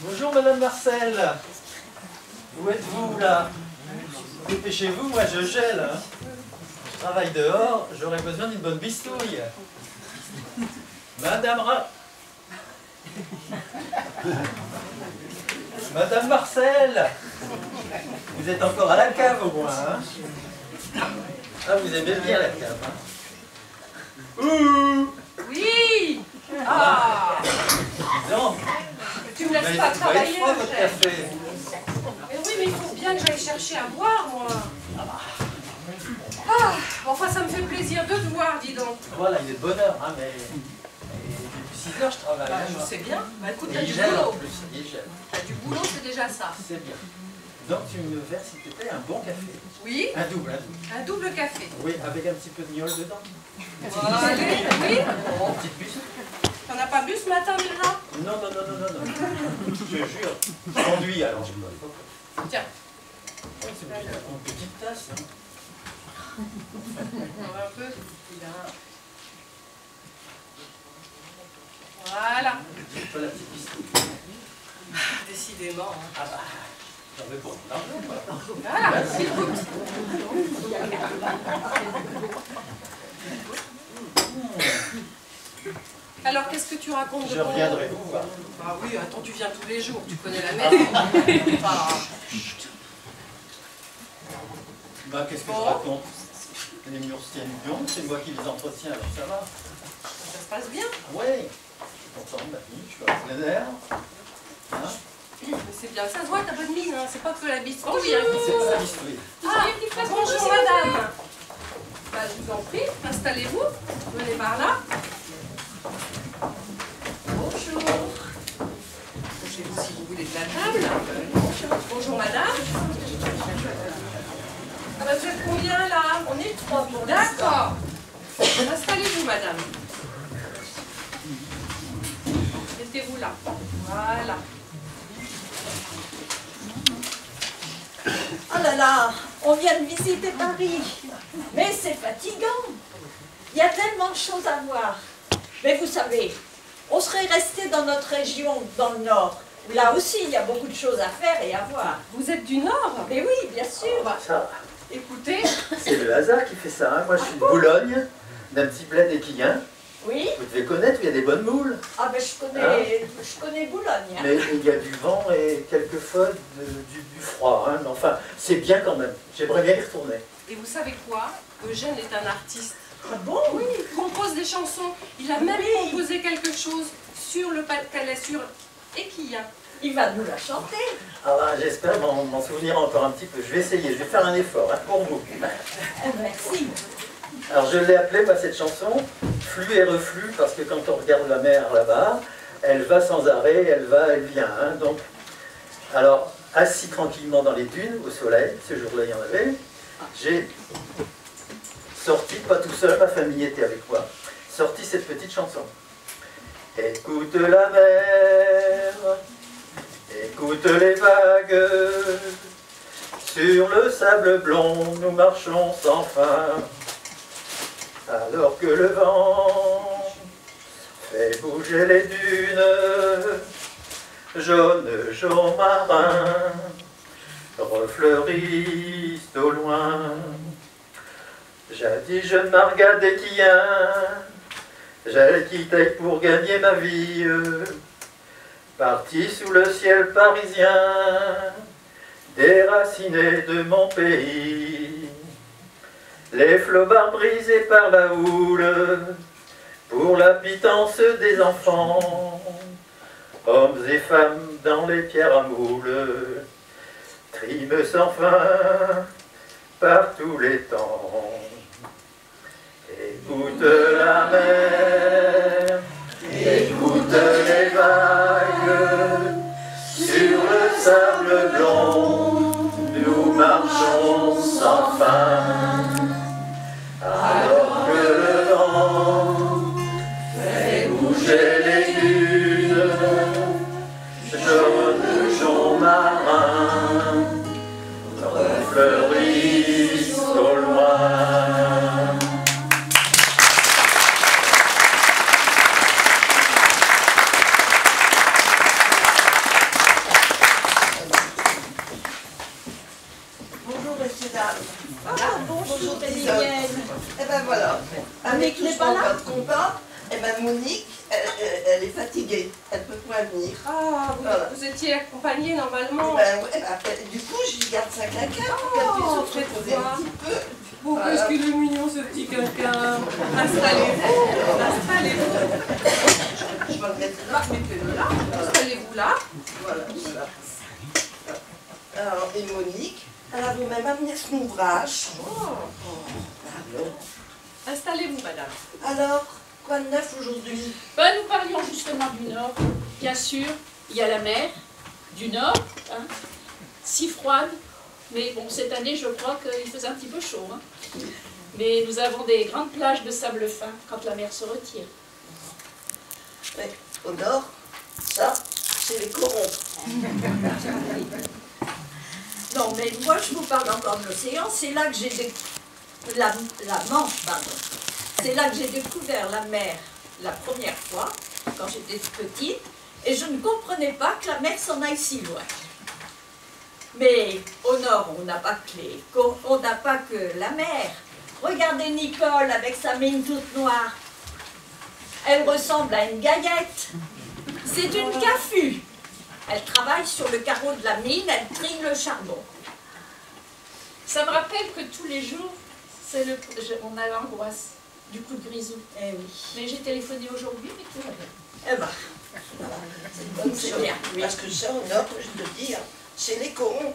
Bonjour Madame Marcel. Où êtes-vous là? Dépêchez-vous, moi je gèle. Hein. Je travaille dehors, j'aurais besoin d'une bonne bistouille. Madame Madame Marcel, vous êtes encore à la cave au moins. Hein? Ah, vous aimez bien la cave. Hein? Ouh. Oui. Ah. Non. Tu me laisses pas travailler, froid, votre café. Mais oui, mais il faut bien que j'aille chercher à boire, moi. Ah, enfin, ça me fait plaisir de te voir, dis donc. Voilà, il est de bonne heure, hein, mais depuis 6 heures je travaille. Bah, je sais bien. Bah, écoute, Et t'as il du gèle en boulot. plus, il gèle. T'as du boulot, c'est déjà ça. C'est bien. Donc tu me verses, s'il te plaît, un bon café. Oui. Un double. Un double café. Oui, avec un petit peu de gnôle dedans. Allez, oui. Une petite bûche. T'en as pas bu ce matin déjà? Non, non, non, non, non, non. Je te jure. Je conduis alors, je ne peux pas. Tiens. Oui, c'est une petite tasse. Hein. On va un peu. Voilà. J'ai pas la petite piste. Décidément. Hein. Ah bah, j'en veux pour l'argent, quoi. Voilà, écoute. Alors, qu'est-ce que tu racontes de Je bon? reviendrai vous voir. Ah oui, attends, tu viens tous les jours, tu connais la maison. Enfin, Bah, qu'est-ce que je raconte? Les murs tiennent bien, c'est moi qui les entretiens, alors ça va. ça se passe bien. Oui, je suis content de ma vie, je suis en plein air. Hein? Mais c'est bien, ça se voit, t'as bonne mine, hein. C'est pas que la bistouille. Hein, C'est pas la bistouille. Ah, bonjour madame. Bah, je vous en prie, installez-vous. Venez par là. Bonjour. Bougez-vous si vous voulez de la table. Bonjour madame. Ah bah, vous êtes combien là? On est 3 pour l'instant. D'accord. Installez-vous madame. Mettez-vous là. Voilà. Oh là là, on vient de visiter Paris, mais c'est fatigant. Il y a tellement de choses à voir. Mais vous savez, on serait resté dans notre région, dans le Nord. Là aussi, il y a beaucoup de choses à faire et à voir. Vous êtes du Nord? Mais oui, bien sûr. Bah, Ça, écoutez, c'est le hasard qui fait ça. Hein. Moi, je suis de Boulogne, d'un petit bled équillen. Oui. Vous devez connaître, il y a des bonnes moules. Ah ben je connais Boulogne. Hein. Mais il y a du vent et quelquefois du froid. Hein. Enfin, c'est bien quand même. J'aimerais bien y retourner. et vous savez quoi? Eugène est un artiste. Ah bon? Oui, il compose des chansons. Il a même composé quelque chose sur le Pas-de-Calais, sur Équillen. Il va nous la chanter. Ah, j'espère m'en souvenir encore un petit peu. Je vais essayer, je vais faire un effort hein, pour vous. Merci. Alors je l'ai appelée, cette chanson, Flux et reflux, parce que quand on regarde la mer là-bas, elle va sans arrêt, elle va, elle vient. Hein, donc, alors, assis tranquillement dans les dunes, au soleil, ce jour-là il y en avait, j'ai sorti, pas tout seul, ma famille était avec moi, sorti cette petite chanson. Écoute la mer, écoute les vagues, sur le sable blond nous marchons sans fin. Alors que le vent fait bouger les dunes, jaunes joncs marins refleurissent au loin. Jadis jeune Margade d'Équillen, j'allais quitter pour gagner ma vie, parti sous le ciel parisien, déraciné de mon pays. Les flobards brisés par la houle, pour la pitance des enfants, hommes et femmes dans les pierres à moule, triment sans fin par tous les temps. Écoute la mer, écoute les vagues, sur le sable blond, nous marchons sans fin. Alors que le vent fait bouger les dunes, jaunes joncs marins refleurissent au loin. ben voilà. Monique Avec n'est tout pas son là? pas de combat, et ben Monique, elle est fatiguée. Elle ne peut pas venir. Ah, Voilà. vous étiez accompagnée normalement. Ben, ouais, ben, du coup, je garde sa caca pour qu'elle puisse se reposer un petit peu. Oh, Voilà. qu'est-ce qu'il est mignon ce petit quelqu'un. Installez-vous. Je vais le mettre là. Mettez-le là. Installez-vous là. Voilà, voilà. Alors, et Monique, elle a vous-même amené son ouvrage. Pardon. Installez-vous, madame. Alors, quoi de neuf aujourd'hui? Ben, nous parlions justement du Nord. Bien sûr, il y a la mer du Nord, hein, si froide, mais bon, cette année, je crois qu'il faisait un petit peu chaud. Hein. Mais nous avons des grandes plages de sable fin quand la mer se retire. Oui, au nord, ça, c'est les corons. Non, mais moi, je vous parle encore de l'océan. C'est là que j'ai la Manche, pardon. C'est là que j'ai découvert la mer la première fois, quand j'étais petite, et je ne comprenais pas que la mer s'en aille si loin. Mais au nord, on n'a pas on n'a pas que la mer. Regardez Nicole avec sa mine toute noire. Elle ressemble à une gaillette. C'est une caffue. Elle travaille sur le carreau de la mine, elle trie le charbon. Ça me rappelle que tous les jours, on a l'angoisse du coup de grisou. Eh oui. Mais j'ai téléphoné aujourd'hui, mais tout va bien. Eh ben, C'est une bonne c'est chose. bien. Parce que ça, au nord, je te dis, hein, c'est les corons.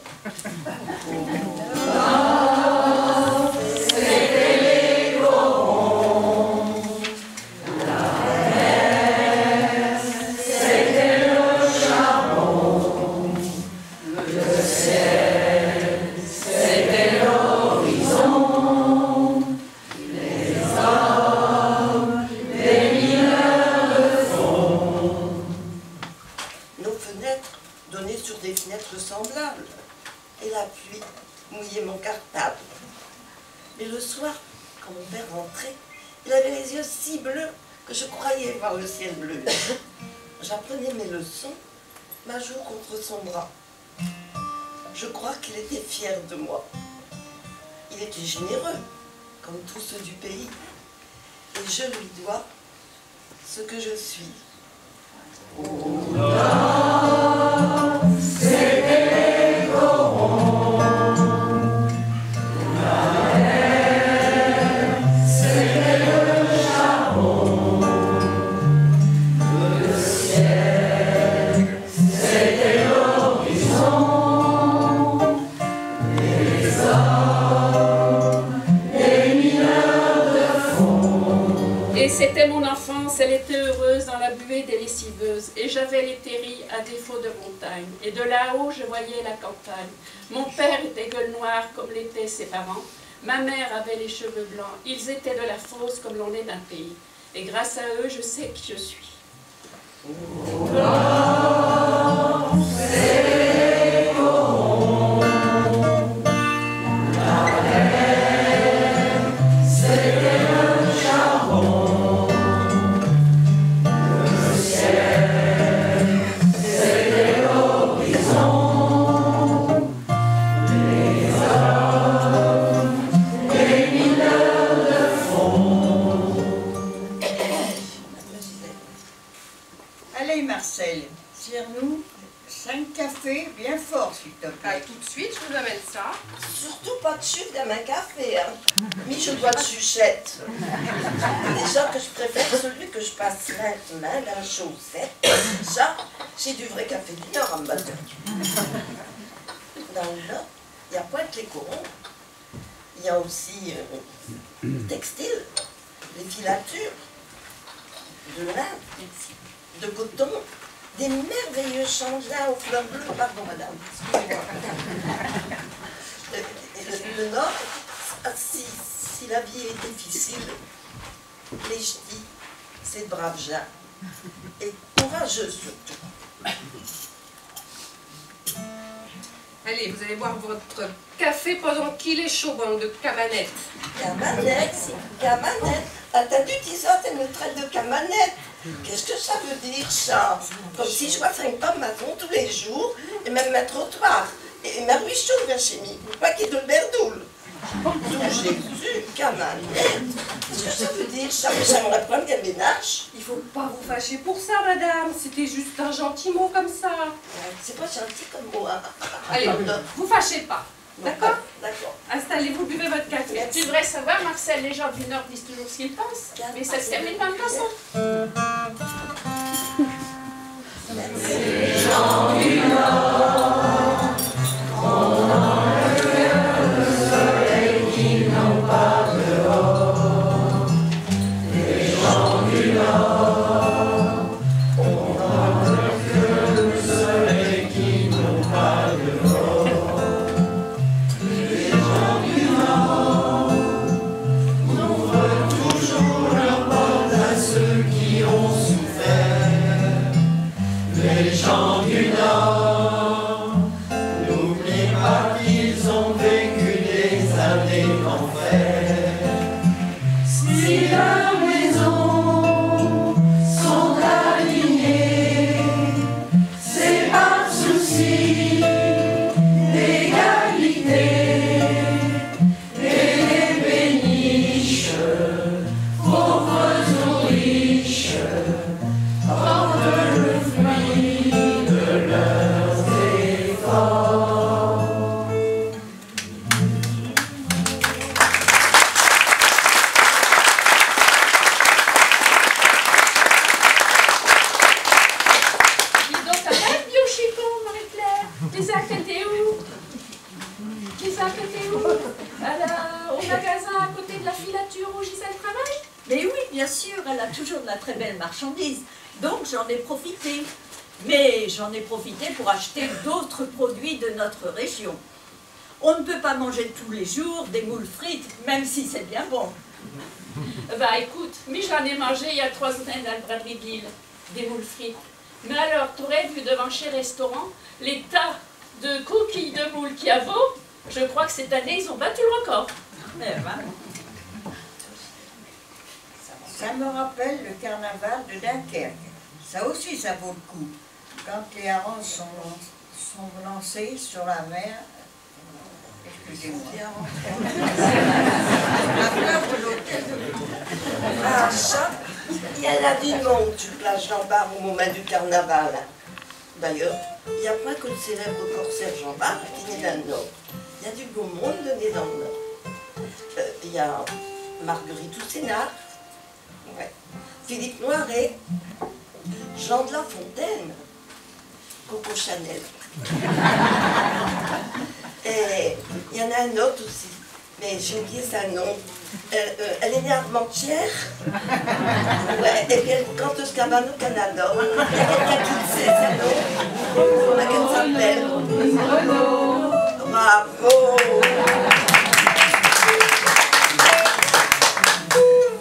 Nos fenêtres donnaient sur des fenêtres semblables. Et la pluie mouillait mon cartable. Mais le soir, quand mon père rentrait, il avait les yeux si bleus que je croyais voir le ciel bleu. J'apprenais mes leçons, ma joue contre son bras. Je crois qu'il était fier de moi. Il était généreux, comme tous ceux du pays. Et je lui dois ce que je suis. Et c'était mon enfance, elle était heureuse dans la buée des lessiveuses. Et j'avais les terris à défaut de montagne. Et de là-haut, je voyais la campagne. Mon père était gueule noire comme l'étaient ses parents. Ma mère avait les cheveux blancs. Ils étaient de la fosse comme l'on est d'un pays. Et grâce à eux, je sais qui je suis. Allez, Marcel, sers-nous 5 cafés bien forts, s'il te Ah, plaît. tout de suite, je vous amène ça. Surtout pas de sucre dans ma café, hein. Mais je dois de chuchette. Déjà que je préfère celui que je passe maintenant dans la chaussette. Ça, c'est du vrai café du Nord en bâton. Dans le Nord, il y a Pointe-les-Corons. Il y a aussi textile, les filatures, de lin, de coton, des merveilleux changelins aux fleurs bleues. Pardon, madame, excusez-moi. Le Nord, si la vie est difficile, les ch'tis, c'est de braves gens. Et courageux surtout. Allez, vous allez boire votre café pendant qu'il est chaud, bande de camanettes. Camanette, camanette. Ah, t'as du tisot, elle me traite de camanette. Qu'est-ce que ça veut dire, ça? Comme si je vois 5 pommes maison tous les jours, et même un trottoir. Et ma ruisseau vers chez moi, pas qu'il y ait de le berdoule. Tout Jésus, camanette. Qu'est-ce que ça veut dire? J'aimerais pas qu'elle ménage. Il faut pas vous fâcher pour ça, madame. C'était juste un gentil mot comme ça. C'est pas gentil comme moi. Allez, vous fâchez pas. D'accord? D'accord. Installez-vous, buvez votre café. Tu devrais savoir, Marcel, les gens du Nord disent toujours ce qu'ils pensent. Mais ça se termine par une chanson. Les gens du Nord, on enlève le soleil qu'ils n'ont pas dehors. Les gens du Nord, on enlève le soleil qu'ils n'ont pas dehors. Les gens du Nord ouvrent toujours leurs portes à ceux qui ont souffert. Les gens du Nord n'oublient pas qu'ils ont vécu des années d'enfer. Si leurs maisons sont alignées, c'est pas de souci d'égalité. Et les péniches, pauvres ou riches, portent le fruit de leurs efforts. Dis donc, t'arrêtes, vieux chicon, Marie-Claire. Isaac, t'étais où? Isaac, t'étais où? Au magasin à côté de la filature où Gisèle travaille? Mais oui, bien sûr, elle a toujours de la très belle marchandise. Donc j'en ai profité. Mais j'en ai profité pour acheter d'autres produits de notre région. On ne peut pas manger tous les jours des moules frites, même si c'est bien bon. Bah écoute, mais j'en ai mangé il y a 3 semaines à Bradleyville, des moules frites. Mais alors, t'aurais vu devant chez restaurant les tas de coquilles de moules qu'il y a beau? Je crois que cette année, ils ont battu le record. Eh ben, Ça me rappelle le carnaval de Dunkerque. Ça aussi, ça vaut le coup. Quand les harengs sont lancés sur la mer, excusez-moi, la plage de l'hôtel de Ah, ça, il y en a du monde sur place Jean-Bart au moment du carnaval. D'ailleurs, il n'y a pas que le célèbre corsaire Jean-Bart qui est né dans le Nord. Il y a du beau monde né dans le Nord. Il y a Marguerite Yourcenar, ouais, Philippe Noiret, Jean de La Fontaine, Coco Chanel. Et il y en a un autre aussi, mais j'ai oublié son nom. Elle est née à Armentières. Ouais, et puis elle cante Scabano au Canada. Il y a quelqu'un qui le sait, son nom. Comment elle s'appelle? Bravo!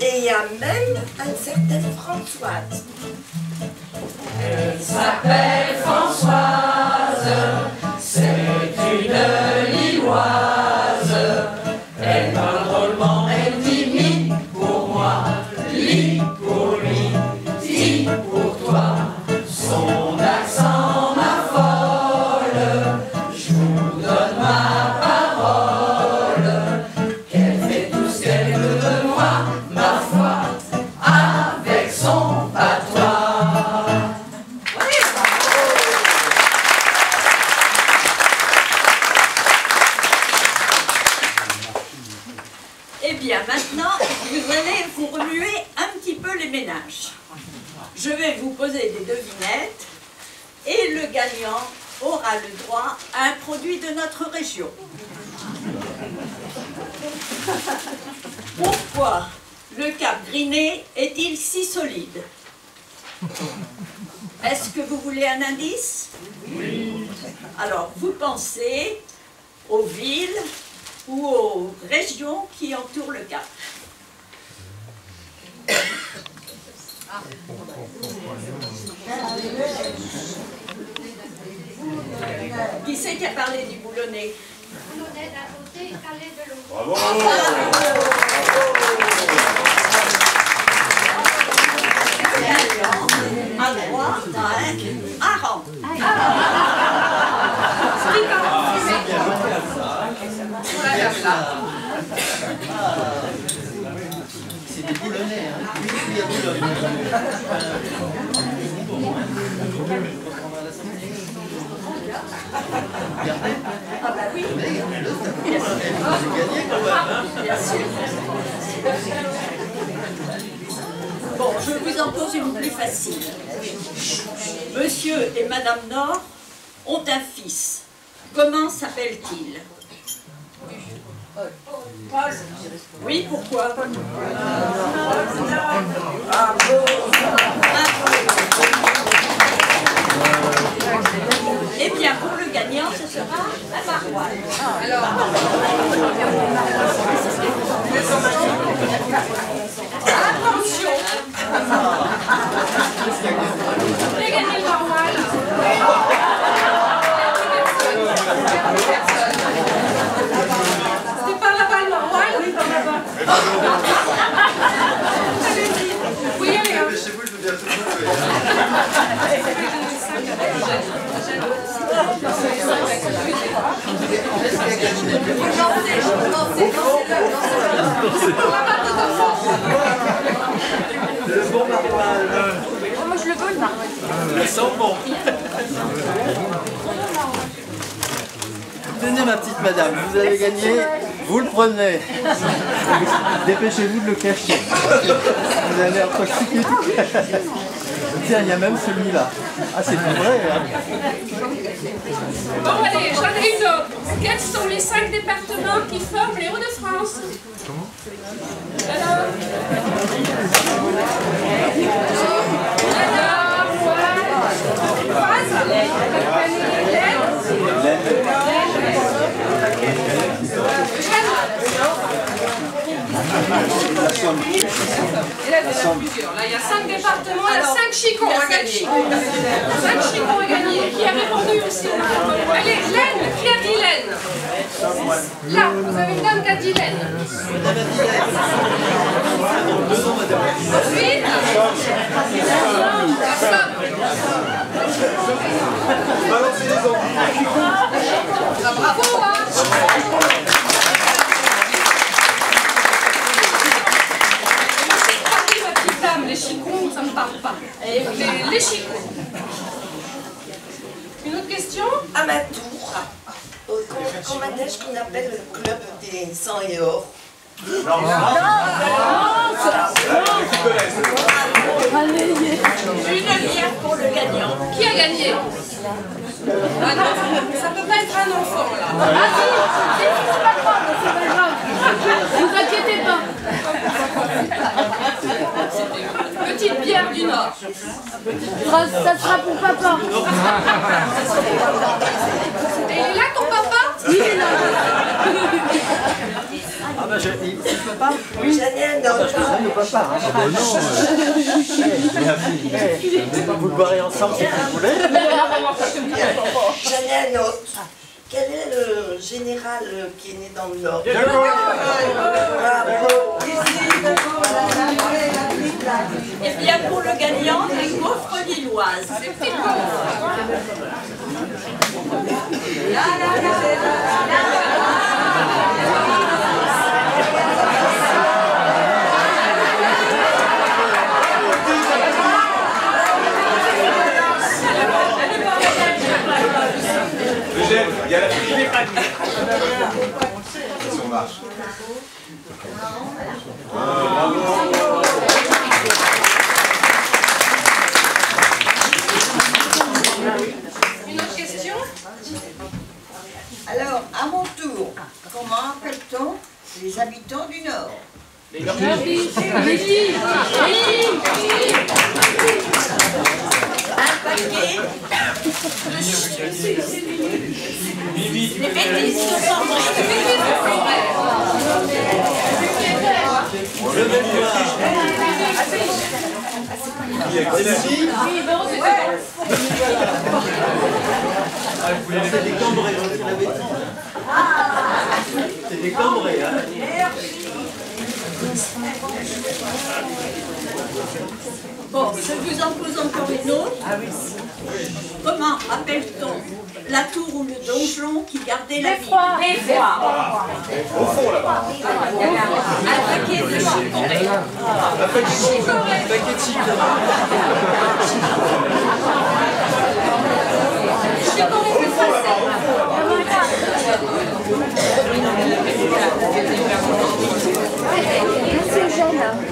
Et il y a même une certaine Françoise. Elle s'appelle Françoise, c'est une Lilloise. Elle parle drôlement, elle dit mi pour moi, li pour lui, ti pour toi. Son accent m'affole, je vous donne ma parole. Qu'elle fait tout ce qu'elle veut de moi, ma foi, avec son patois. eh bien, maintenant, vous allez vous remuer un petit peu les ménages. Je vais vous poser des devinettes et le gagnant aura le droit à un produit de notre région. Pourquoi le Cap Griné est-il si solide? Est-ce que vous voulez un indice? Oui. Alors, vous pensez aux villes ou aux régions qui entourent le Cap. Qui c'est qui a parlé du boulonnais? Boulonnais d'un côté, Calais de l'autre. Bravo! À droite, à rang. c'est des boulonnais, hein. Cuit à Boulogne. Regardez. Ah bah oui. J'ai gagné quand même, hein. Bien sûr. Bon, je vous en pose une plus facile. Monsieur et Madame Nord ont un fils. Comment s'appelle-t-il? Oui, pourquoi? Eh bien, pour le gagnant, ce sera un maroilles. Attention. J'ai gagné le maroilles. C'était par là-bas le maroilles? Oui, par là-bas. Allez-y. Oui, allez. Dépêchez-vous, je veux bien tout trouver. Le bon maroilles. Moi, je le veux, le maroilles. Le sang bon. Tenez ma petite madame, vous avez gagné, vous le prenez. Dépêchez-vous de le cacher. Vous allez intoxiquer tout. Tiens, il y a même celui-là. Ah, c'est pas vrai, hein. Bon, allez, j'en ai une autre. Quels sont les 5 départements qui forment les Hauts-de-France? Comment? Alors, Là, il y en a plusieurs. Là, il y a 5 départements, il y a 5 chicons à gagner. 5 chicons à gagner. Qui a répondu aussi? Allez, Laine, qui a dit Laine? Là, vous avez une dame qui a dit Laine. Ensuite, stop. Balancez les os. Bravo, hein. Les chicons, ça ne me parle pas. Les chicons. Une autre question? À ma tour, qu'on manège qu'on appelle le club des 100 et or. Une bière pour le gagnant. Qui a gagné? Ah non, ça peut pas être un enfant là. Ah si, c'est pas grave, c'est pas grave. Ne vous inquiétez pas. Petite bière du Nord. Ça sera pour papa. Et il est là ton papa? Oui, il est là. Ah bah, il peut pas? Oui, j'en ai un Ah bah, autre. je peux donner au papa, hein. Ah bah non. Vous le boirez ensemble si vous voulez. J'en ai un autre. Quel est le général qui est né dans le Nord? Eh bien, pour le gagnant, les gaufres lilloises. Des petites gaufres. Eugène, il y a la fille des paniers. Si on marche. Une autre question? Alors, à mon tour, comment appelle-t-on les habitants du Nord? Un paquet de les bêtises de C'est des cambrés, c'est la bêtise. C'est des cambrés, hein. Bon, je vous en pose encore une autre. Comment appelle-t-on la tour ou le donjon qui gardait la ville? Au fond, là-bas.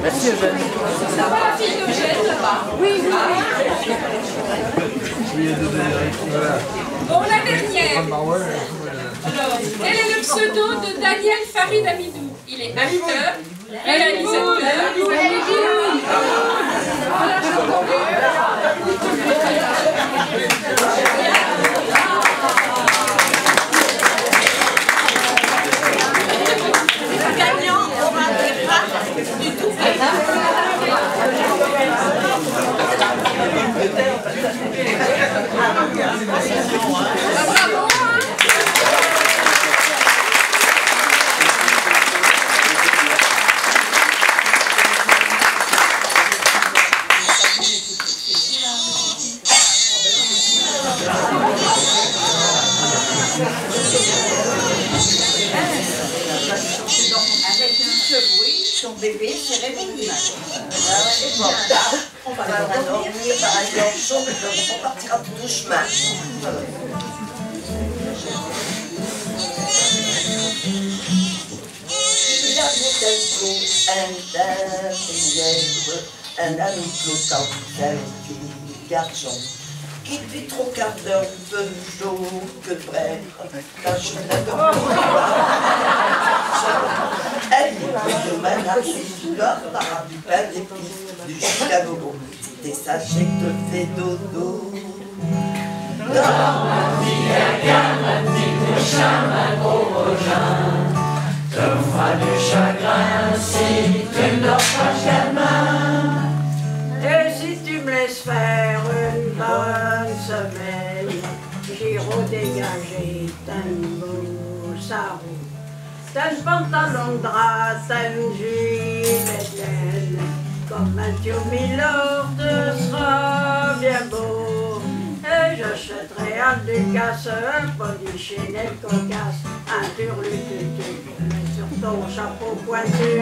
Merci Eugène. Ça va la fille d'Eugène là-bas? Oui, oui. Bon, la dernière. Alors, quel est le pseudo de Daniel Farid Amidou? Il est acteur, réalisateur. Voilà, j'ai entendu. Le gagnant aura des pattes du tout. Bravo. Avec tout ce bruit, son bébé s'est réveillé. On va dormir par exemple chaud, on partira pour tout chemin. Il a vu un ami flottant d'un petit garçon qui depuis 3 quarts d'heure de jour que bref, la cheminée de elle de madame Sula par un pain d'épices du Chicago. C'était sa chèque de fait dodo. Dans ma vie, un petit couchin, ma gros rogin. Te fera du chagrin si tu ne dors pas, gamin. Et si tu me laisses faire une bonne semaine, j'irai dégager ta beau sarou. T'as un pantalon de drap, t'as une jupe laine, comme Mathieu Milord sera bien beau. Et j'achèterai un Ducasse, un polichinelle cocasse, un turlututu sur ton chapeau pointu.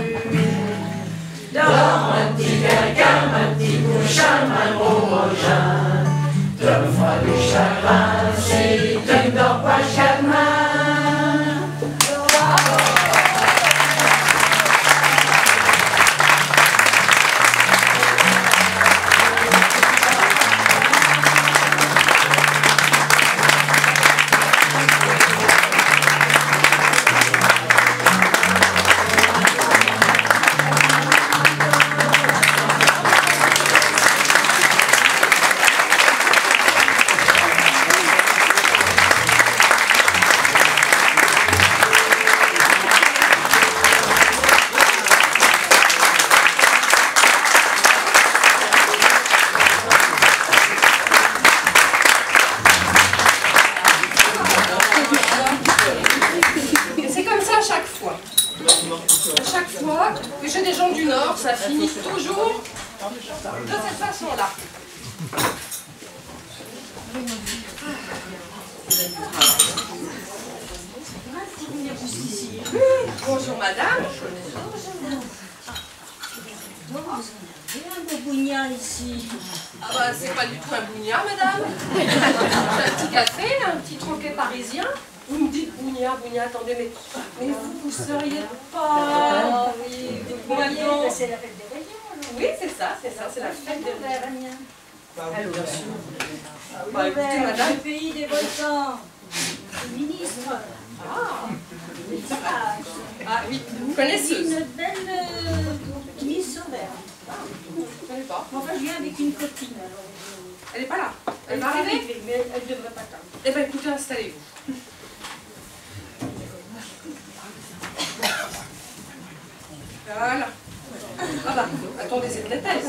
Dans un petit quelqu'un, un petit couchin, un gros rogin. Te fera du chagrin si tu ne dors pas, gamin. que j'ai des gens du Nord, ça finit toujours de cette façon-là. Bonjour madame. Il y a un beau bougnat ici. Ah bah c'est pas du tout un bougnat madame. C'est un petit café, un petit tronquet parisien. Vous me dites bougnat, attendez, mais vous seriez pas... Ah oui, vous voyez, c'est la fête des rayons. Oui, c'est ça, c'est la fête des rayons. Alors, bien sûr. Bah, écoutez, madame. Le pays des volcans. Le ministre. Ah oui, vous connaissez une belle Miss Sauvert. Je ne connais pas. Enfin, je viens avec une copine. Elle n'est pas là. Elle va arriver, mais elle ne devrait pas tarder. Eh bien, écoutez, installez-vous. Voilà. Ah bah, attendez, c'est peut-être elle. Je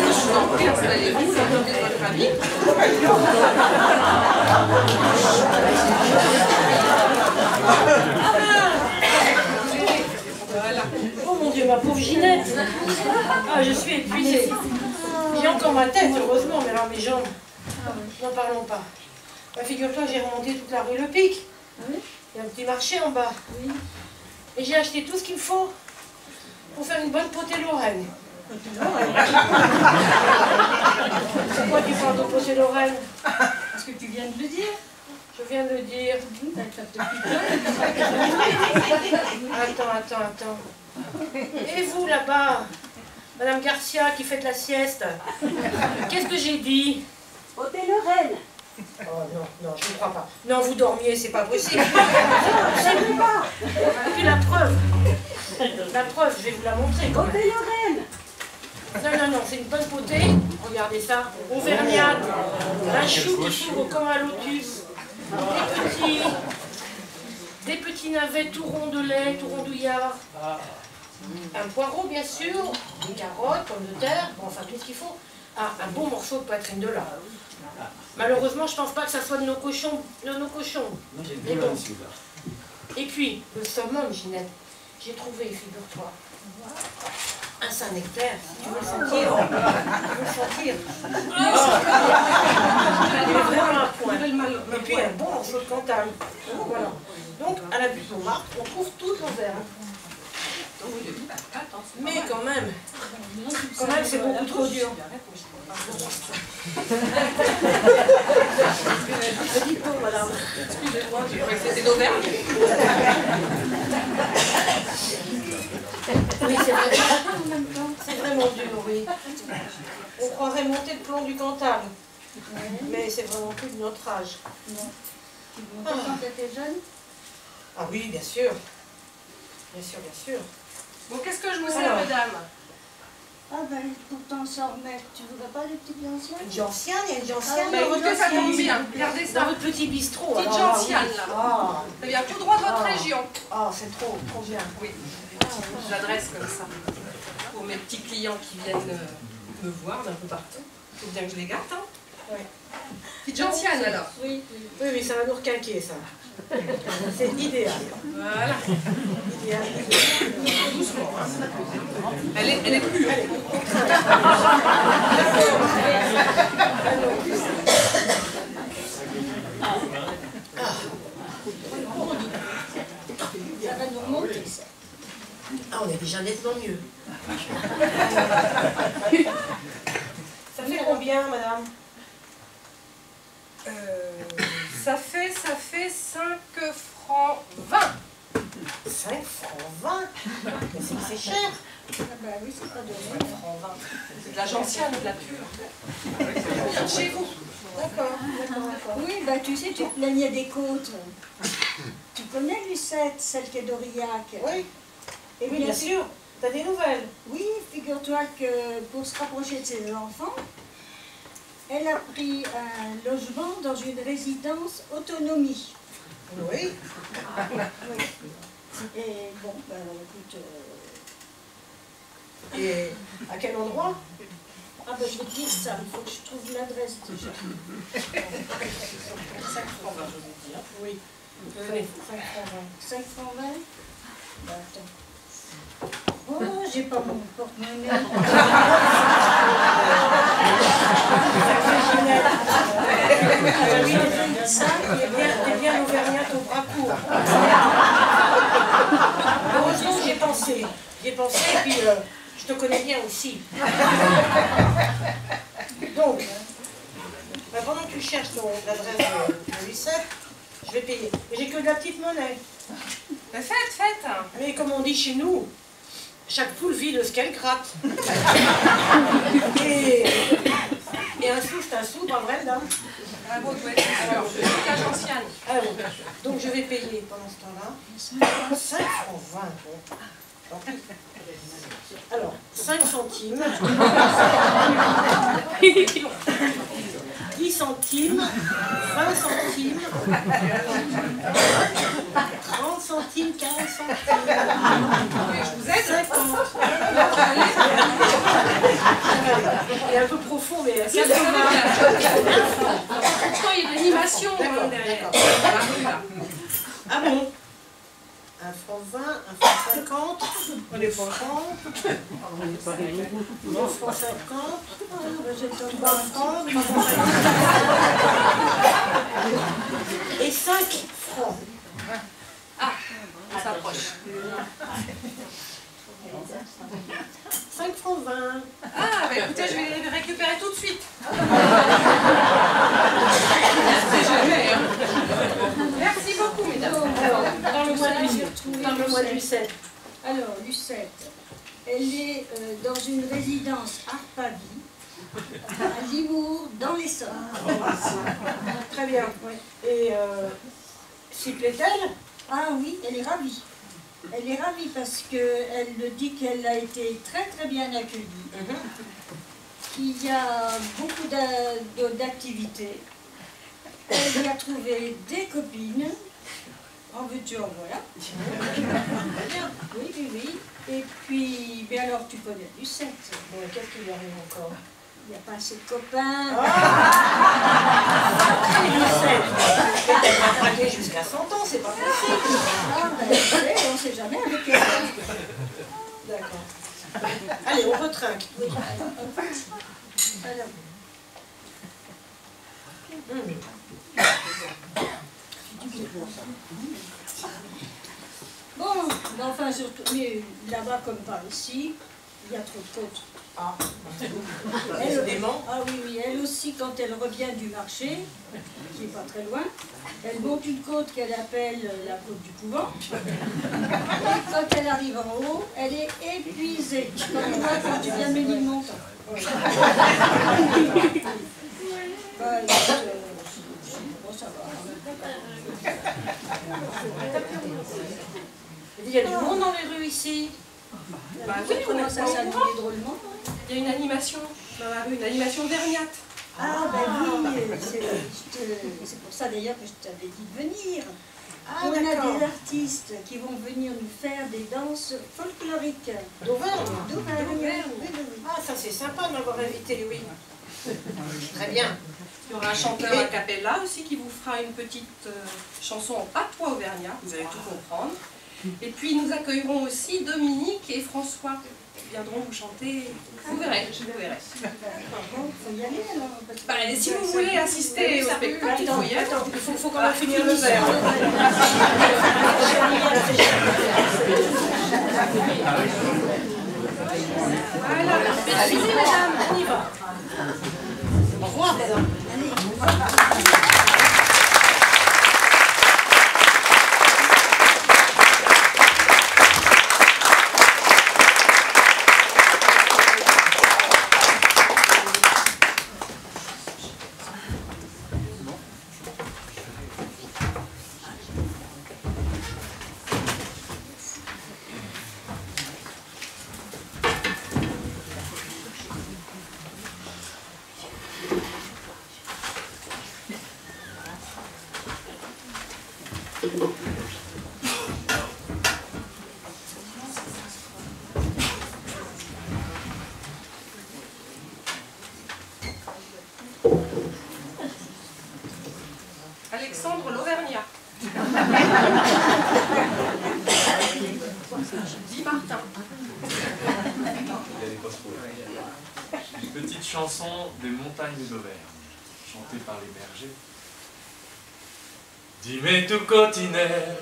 vous en prie, installez-vous, attendez votre ami. ma pauvre Ginette. Ah, je suis épuisée. J'ai encore ma tête, heureusement, mais alors mes jambes, n'en parlons pas. Bah, figure-toi, j'ai remonté toute la rue Le Pic. Il y a un petit marché en bas. Et j'ai acheté tout ce qu'il me faut pour faire une bonne potée Lorraine. Pourquoi tu parles de potée Lorraine? Parce que tu viens de le dire. Je viens de le dire. Attends. Et vous là-bas, Madame Garcia qui fait de la sieste, qu'est-ce que j'ai dit? Potée Lorraine. Oh non, je ne crois pas. Non, vous dormiez, c'est pas possible. C'est pas. Et puis la preuve, je vais vous la montrer quand même. Potée Lorraine. Non, c'est une bonne potée. Regardez ça. Auvergnate, un chou qui s'ouvre comme un lotus. Des petits navets tout rondelets, tout rondouillards. Un poireau, bien sûr. Des carottes, pommes de terre. Bon, enfin, tout ce qu'il faut. Ah, un bon morceau de poitrine de lard. Malheureusement, je pense pas que ça soit de nos cochons. Mais bon. Et puis, le summum, Ginette. J'ai trouvé, figure-toi. Un Saint-Nectaire, si tu veux le sentir. Il est vraiment à point. Et puis un bon morceau de Cantal. Voilà. Donc, à la butte Montmartre, on trouve toute l'Auvergne. Mais quand même, c'est beaucoup trop dur. Dites-moi, madame. Excusez-moi, je croyais que c'était d'Auvergne. Oui, c'est vraiment dur, oui. On croirait monter le plomb du Cantal. Mais c'est vraiment plus de notre âge. Tu montais quand tu étais jeune? Ah oui, bien sûr. Bien sûr. Bon, qu'est-ce que je vous sers, mesdames? Ah ben, pourtant s'en remettre. Tu voudrais pas des petites gentianes? Une gentiane, il y a une gentiane Bah, écoutez, ça tombe bien. Regardez ça. Dans votre petit bistrot. Petite alors, gentiane, là. Ça vient tout droit de votre région. Ah, c'est trop bien. Oui. Je l'adresse comme ça. Pour mes petits clients qui viennent me voir d'un peu partout. Il faut bien que je les gâte, hein. Oui. Petite gentiane, alors. Oui, ça va nous requinquer, ça. C'est idéal. Voilà. Idéal. Doucement. Elle est pure. Ça va nous remonter, ça. Ah, on est déjà nettement mieux. Ça fait combien, madame? Ça fait 5 francs 20. 5 francs 20? Mais c'est cher. Ah ben oui, c'est pas de 5 francs 20. C'est de la gentiane, de la pure. Chez vous. D'accord. Oui, bah tu sais, tu te plaignais des côtes. Tu connais Lucette, celle qui est d'Aurillac? Oui. Et oui, bien sûr. T'as des nouvelles? Oui, figure-toi que pour se rapprocher de ses enfants, elle a pris un logement dans une résidence autonomie. Oui. Oui. Et bon, ben écoute... Et à quel endroit? Ah ben je vais te dire ça, il faut que je trouve l'adresse déjà. 5 francs 20, je vous ai dit. Oui. 5 francs 20. 5 francs 20? Ben attends. Oh, j'ai pas mon porte-monnaie. T'es bien auvergnate au bras court. Heureusement que j'ai pensé. J'y ai pensé et puis je te connais bien aussi. Donc, pendant que tu cherches l'adresse de Lucette, je vais payer. Mais j'ai que de la petite monnaie. Mais faites. Mais comme on dit chez nous, chaque poule vit de ce qu'elle gratte. Et un sou, c'est un sou, pas vrai, là? Ah bon, ouais, alors, je suis la gentiane. Ah bon. Donc je vais payer pendant ce temps-là 5 francs 20. Bon. Tant pis. Alors, 5 centimes. 10 centimes. 20 centimes. 30 centimes, 40 centimes. Je vous aide. 50. Il est un peu profond, mais c'est Pourtant, il y a de l'animation derrière. Ah bon? 1 franc 20, 1 franc 50, on est pas 30, 2 francs 50, 3 francs, 3 francs 50, et 5 francs. Ah, on s'approche. 5 francs 20. Ah, bah écoutez, je vais les récupérer tout de suite. Merci beaucoup, mesdames. Alors, parle-moi de Lucette. Alors, Lucette, elle est dans une résidence Arpadi, à Limours, dans l'Essonne. Très bien. Et s'y plaît-elle? Ah oui, elle est ravie. Elle est ravie parce qu'elle dit qu'elle a été très très bien accueillie, qu'il y a beaucoup d'activités. Elle y a trouvé des copines, en veux-tu, en voilà. Oui, oui, oui. Et puis, mais alors tu connais Lucette. Bon, qu'est-ce qui lui arrive encore? Il n'y a pas assez de copains. Lucette, elle va draguer jusqu'à 100 ans, c'est pas possible. Ah, ben, on ne sait jamais avec elle. D'accord. Allez, on retrinque. Oui. Alors. Bon, mais enfin surtout, mais là-bas comme par ici, il y a trop de côtes. Ah, Décidément. Ah oui, oui, elle aussi, quand elle revient du marché, qui n'est pas très loin, elle monte une côte qu'elle appelle la côte du couvent. Et quand elle arrive en haut, elle est épuisée. Comme toi, quand tu viens de Ménilmontant. Bah, écoute, bon, ça va. Il y a du monde dans les rues ici. Bah oui, on commence à s'habiller drôlement. Il y a une animation dans la rue, une animation vergnate. Ah, ben oui, c'est pour ça d'ailleurs que je t'avais dit de venir. Ah, on a d'accord. des artistes qui vont venir nous faire des danses folkloriques. D'Auvergne. D'Auvergne. Oui, oui, oui. Ah, ça c'est sympa de m'avoir invité, oui. Très bien. Il y aura un chanteur a cappella aussi qui vous fera une petite chanson en patois auvergnat, vous allez tout comprendre. Et puis nous accueillerons aussi Dominique et François qui viendront vous chanter. Vous verrez, je vous verrai. Bon, faut y aller alors. Bah, et si vous voulez assister au spectacle, il faut y aller. Il faut quand même finir le verre. Voilà, merci madame, on y va. Au revoir, madame. Alexandre l'Auvergnat. Dis Martin. Une petite chanson des montagnes d'Auvergne, chantée par les bergers. Dimmi tu cotiner,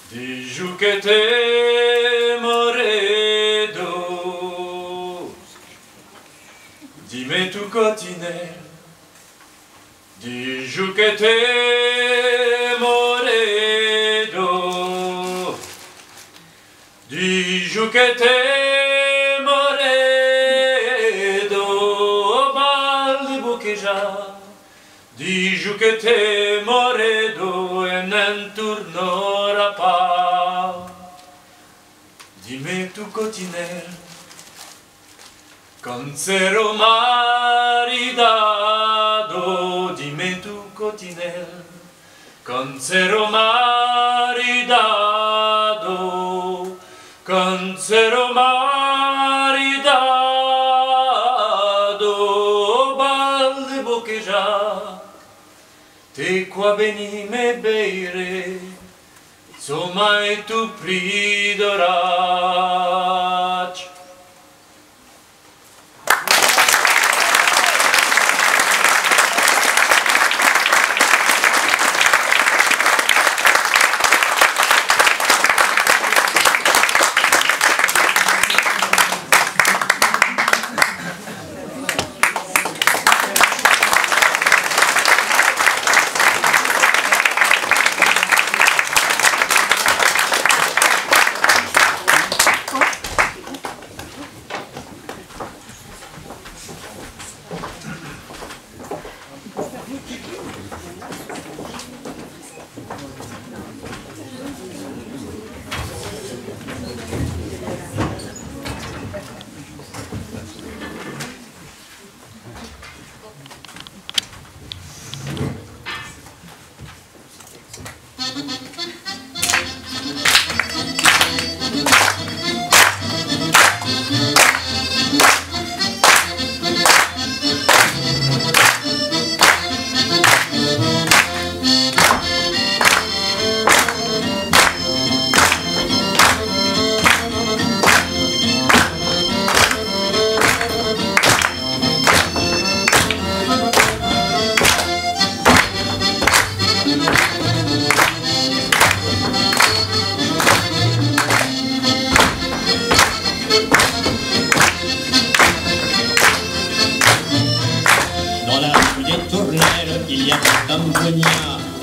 di giù che te moredo. Dimmi tu cotiner, di giù che te moredo. Di giù che te moredo, balli bucheggia. Di giù che te moredo e non tornerà pa. Dimmi tu cotiner, con zero maridado. Dimmi tu cotiner, con zero maridado. Con zero maridado, balde boccheggia. Te qua venime beire, co maj tu pridorać.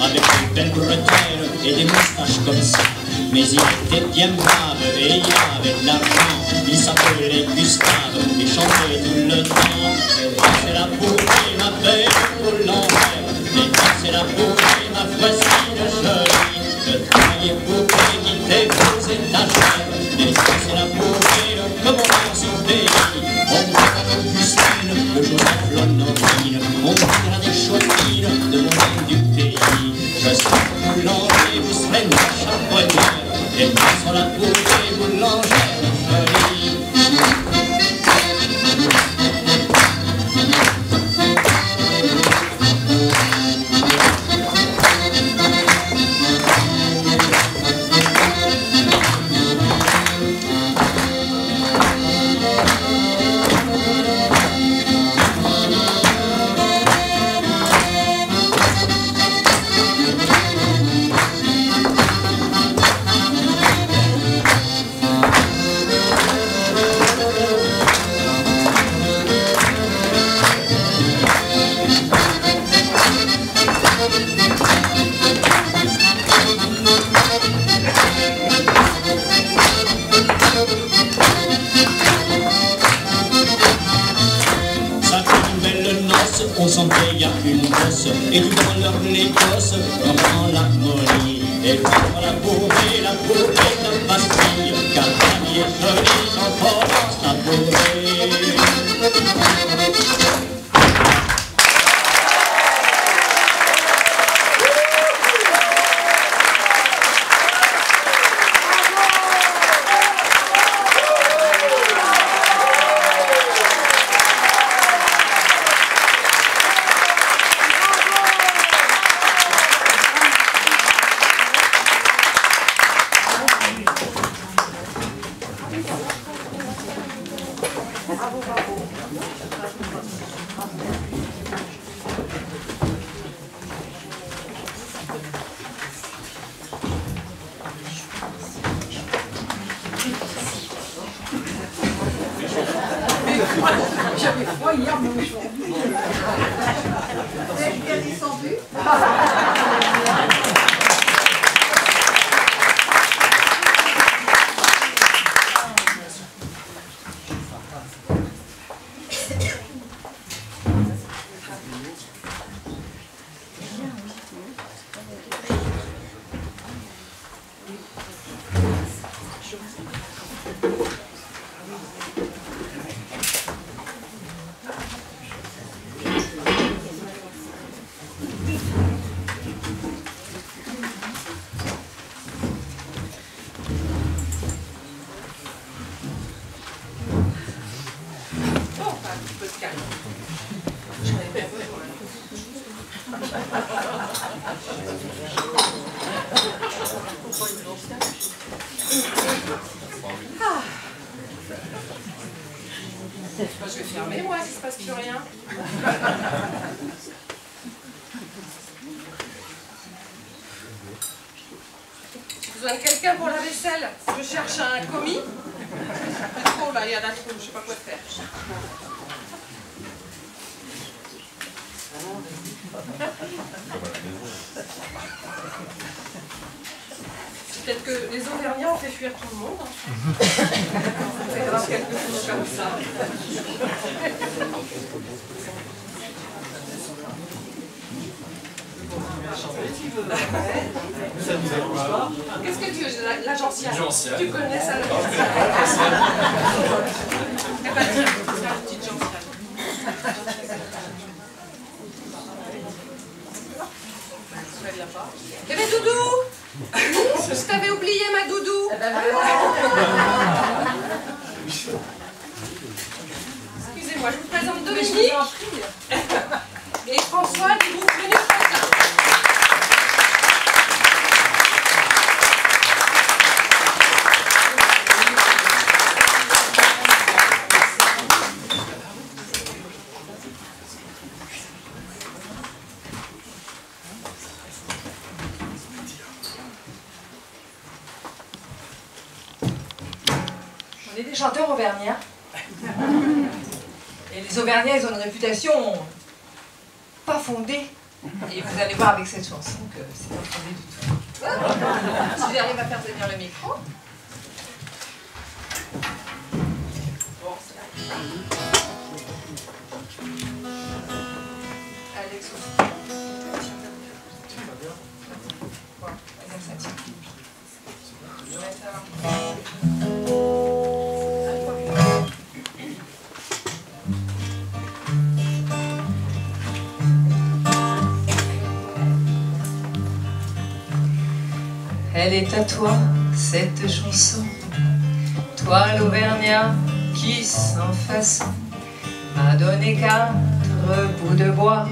Avec une belle bretelle et des moustaches comme ça. Mais il était bien brave et il y avait de l'argent. Il s'appelait Gustave et chantait tout le temps. C'est la poupée, ma belle boulangère. C'est la poupée, ma voisine jolie. Je travaillais poupée qui déposait ta chair. C'est la poupée, le commandant son pays. On verra Augustine, le Joseph L'Honorine. On verra des chauffines de mon île du pays. Je serai boulanger, vous serez ma charbonnière. Et moi sur la poupée boulangère jolie. On s'en paya une gosse, et tout dans leur négoce, comment l'harmonie. Et prendre la poupée de Bastille, car la vie est jolie quand on pense la poupée. J'avais froid hier, mais aujourd'hui. Vous avez bien descendu? Je vais fermer, moi, s'il ne se passe plus rien. J'ai besoin de quelqu'un pour la vaisselle. Je cherche un commis. Oh là, il y en a trop, je ne sais pas quoi faire. Peut-être que les Auvergnats ont fait fuir tout le monde. On fait grave quelque chose comme ça. Qu'est-ce que tu veux, la gentiane? Tu connais ça, la gentiane? Eh ben tiens, c'est la petite gentiane. Eh ben Doudou, je t'avais oublié ma Doudou. Excusez-moi, je vous présente Dominique et François du groupe Menu Frontin. On est des chanteurs auvergnats. Et les Auvergnats, ils ont une réputation pas fondée. Et vous allez voir avec cette chanson que c'est pas fondé du tout. Si j'arrive à faire tenir le micro. Alex aussi. Bon, regarde ça, tiens. Je vais mettre ça. Elle est à toi, cette chanson, toi l'Auvergnat qui sans façon m'a donné 4 bouts de bois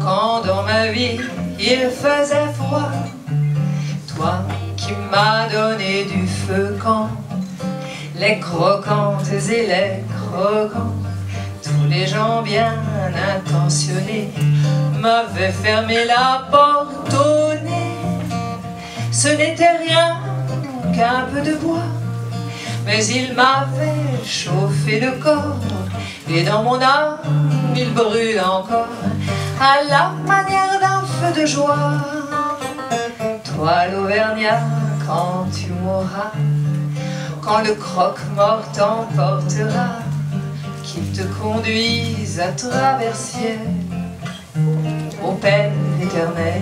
quand dans ma vie il faisait froid. Toi qui m'as donné du feu quand les croquantes et les croquants, tous les gens bien intentionnés m'avaient fermé la porte au nez. Ce n'était rien qu'un peu de bois, mais il m'avait chauffé le corps, et dans mon âme il brûle encore, à la manière d'un feu de joie. Toi l'Auvergnat, quand tu mourras, quand le croque-mort t'emportera, qu'il te conduise à travers ciel, au Père éternel.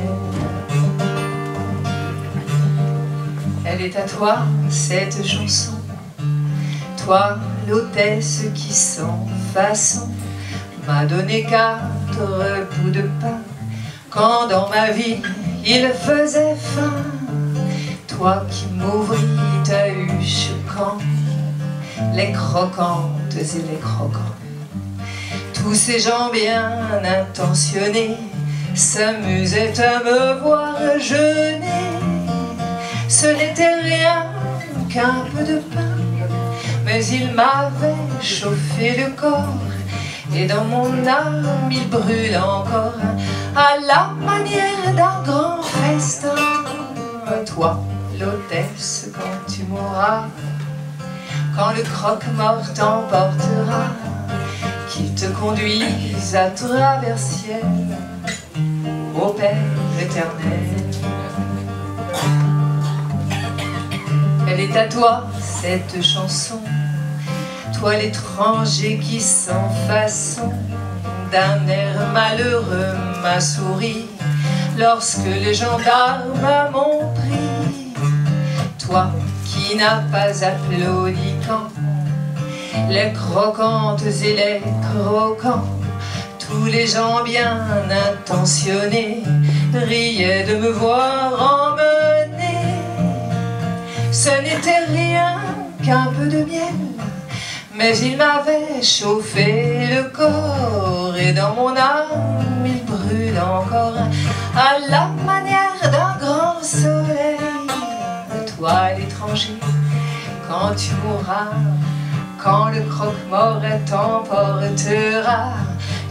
Elle est à toi, cette chanson, toi, l'hôtesse qui sans façon m'a donné 4 bouts de pain quand dans ma vie il faisait faim. Toi qui m'ouvris ta huche quand les croquantes et les croquants, tous ces gens bien intentionnés s'amusaient à me voir jeûner. Ce n'était rien qu'un peu de pain, mais il m'avait chauffé le corps, et dans mon âme il brûle encore, à la manière d'un grand festin. Toi, l'hôtesse, quand tu mourras, quand le croque-mort t'emportera, qu'il te conduise à travers ciel, au Père éternel. Elle est à toi, cette chanson, toi l'étranger qui sans façon, d'un air malheureux m'a souri lorsque les gendarmes m'ont pris. Toi qui n'as pas applaudi quand les croquantes et les croquants, tous les gens bien intentionnés riaient de me voir emmener. Ce n'était rien qu'un peu de miel, mais il m'avait chauffé le corps, et dans mon âme il brûle encore, à la manière d'un grand soleil. Toi l'étranger quand tu mourras, quand le croque-mort t'emportera,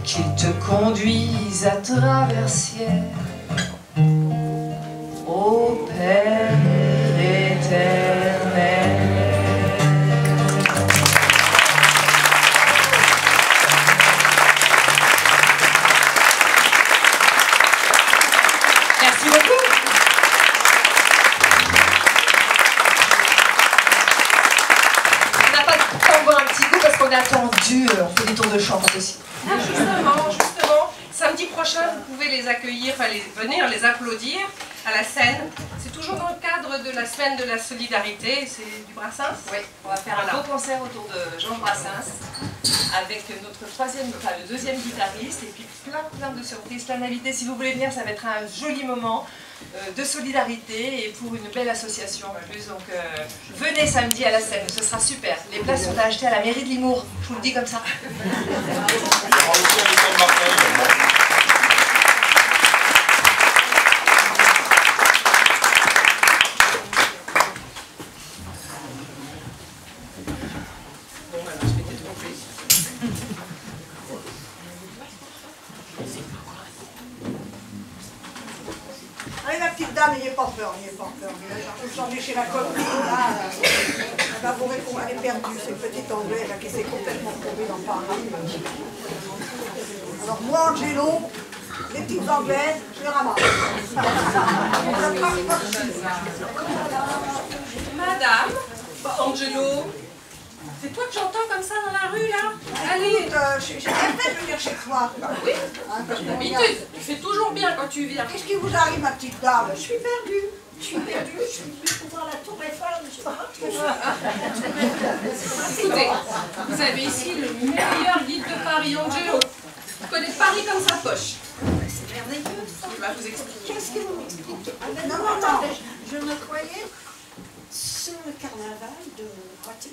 qu'il te conduise à travers ciel, ô Père éternel. Merci beaucoup. On n'a pas le temps de boire un petit coup parce qu'on a attendu, on fait des tours de chant aussi. Ah, justement, samedi prochain, vous pouvez les accueillir, enfin venir les applaudir à la scène. C'est toujours dans le cadre de la semaine de la solidarité, c'est du Brassens. Oui, on va faire un beau concert autour de Jean Brassens avec notre le deuxième guitariste et puis plein de surprises, plein d'invités. Si vous voulez venir, ça va être un joli moment de solidarité et pour une belle association en plus. Donc venez samedi à la scène, ce sera super. Les places sont à acheter à la mairie de Limours, je vous le dis comme ça. Allez, la petite dame, n'ayez pas peur, n'ayez pas peur. J'en ai chez la copine, là, elle va vous répondre, elle est perdue, c'est une petite anglaise là, qui s'est complètement tombée dans Paris. Alors moi, Angelo, les petites anglaises, je les ramasse. Madame, Angelo, c'est toi que j'entends comme ça dans la rue, là? Allez, j'ai bien fait de venir chez toi. Oui, d'habitude, tu fais toujours bien quand tu viens. Qu'est-ce qui vous arrive, ma petite dame? Je suis perdue. Je suis perdue, je suis venue pour voir la tour Eiffel, je sais pas. Écoutez, vous avez ici le meilleur guide de Paris, Angelo. Vous connaissez Paris comme sa poche. C'est merveilleux ça. Il va vous expliquer. Qu'est-ce que vous m'expliquez? Non. Je me croyais sur le carnaval de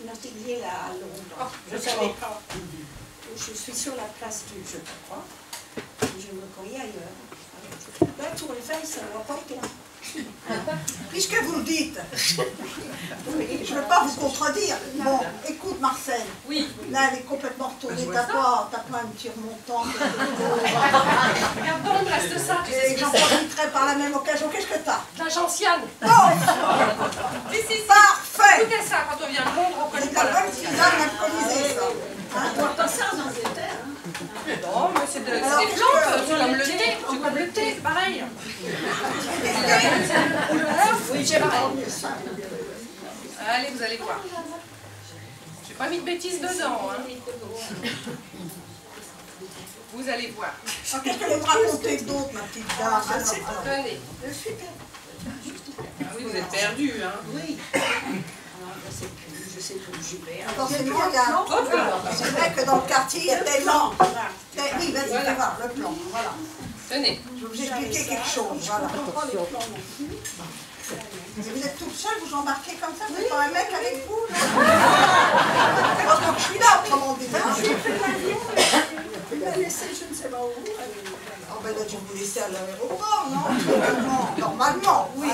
Martiguier à Londres. Je ne savais pas. Je suis sur la place du je crois. Je me croyais ailleurs. La tour Eiffel, ça ne va pas être là. Puisque vous le dites, je ne veux pas vous contredire. Bon, écoute Marcel, oui. Là elle est complètement retournée, t'as pas un petit remontant. Regarde donc, reste ça. Et j'en profiterai par la même occasion. Qu'est-ce que t'as? La gentiane. Oh Si. Parfait. Écoutez ça, quand on vient de Londres, on connaît pas la gentiane. C'est alcoolisé ça. Pas ça en Angleterre. Non, mais c'est des plantes, c'est comme le thé, c'est pareil. Oui, j'ai pareil. Allez, vous allez voir. J'ai pas mis de bêtises dedans. Hein. Vous allez voir. Qu'est-ce que vous racontez d'autre, ma petite dame? Tenez. Je suis perdue. Ah oui, vous êtes perdu, hein. Oui. Je sais plus où je vais. Forcément, c'est vrai que dans le quartier, il y a tellement. Oui, vas-y, fais voir le plan. Voilà. Tenez. Je vais vous expliquer quelque chose. Voilà. Vous êtes toute seule, vous embarquez comme ça, vous n'avez pas un mec avec vous, non? Heureusement que je suis là, autrement dit. Il m'a laissé, je ne sais pas où. Oh ben là, je vais vous laisser à l'aéroport, non? Normalement, oui.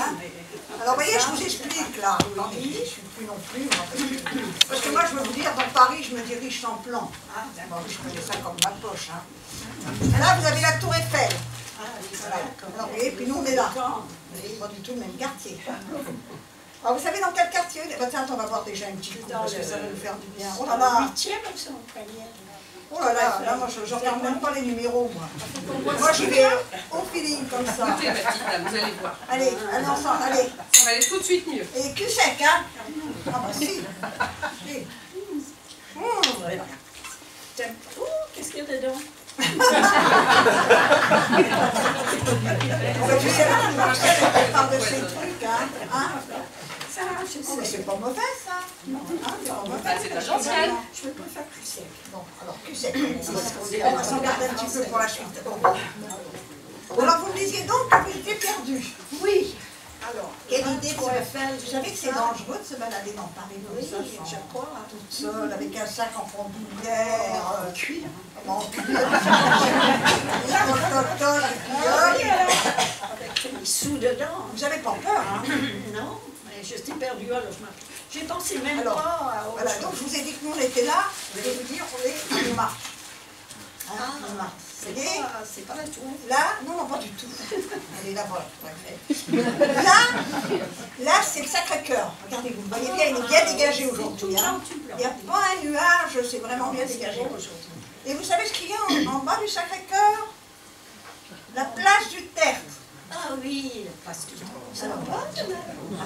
Alors, vous voyez, je vous explique, là. Je ne suis plus non plus. Parce que moi, je veux vous dire, dans Paris, je me dirige sans plan. Bon, je connais ça comme ma poche. Et là, vous avez la tour Eiffel. Voilà. Alors, oui, et puis nous, on est là. Pas du tout le même quartier. Alors, vous savez dans quel quartier? Tiens, on va voir déjà une petite coup, parce que ça va nous faire du bien. Oh là là. 8e, elles sont en première. Oh là là, là, moi, je ne regarde même pas les numéros, moi. Moi, j'y vais au feeling, comme ça. Écoutez, ma petite dame, vous allez voir. Allez ensemble, allez. Ça va aller tout de suite mieux. Et cul sec, hein? Ah bah si. Qu'est-ce qu'il y a dedans? Tu sais pas, Marcel, elle parle de ces trucs, hein? Ça, je sais. C'est pas mauvais, ça. Non, c'est pas mauvais. C'est de la gentiane. Je peux pas faire cul sec. Bon, alors cul sec. On va s'en garder un petit peu pour la suite. Alors, vous me disiez donc que vous étiez perdu. Oui. Alors, quelle idée de se faire? Vous savez que c'est dangereux de se balader dans Paris comme ça, je crois, toute seule, avec un sac en bandoulière, cuir. En cuir. Avec des sous dedans. Vous n'avez pas peur, hein? Non, mais je suis perdue, alors je m'appuie. J'ai pensé même Alors, pas à... voilà, donc je vous ai dit que nous on était là, je vais vous dire, on est en marche. Hein, en marche. C'est pas la tour. Là, non, pas du tout. Elle est là-bas, là, c'est le Sacré-Cœur. Regardez, vous voyez bien, il est bien dégagé aujourd'hui. Hein. Il n'y a pas un nuage, c'est vraiment bien dégagé aujourd'hui. Et vous savez ce qu'il y a en bas du Sacré-Cœur? La place du Tertre. Ah oui, la place du Tertre. Ça va pas? Ah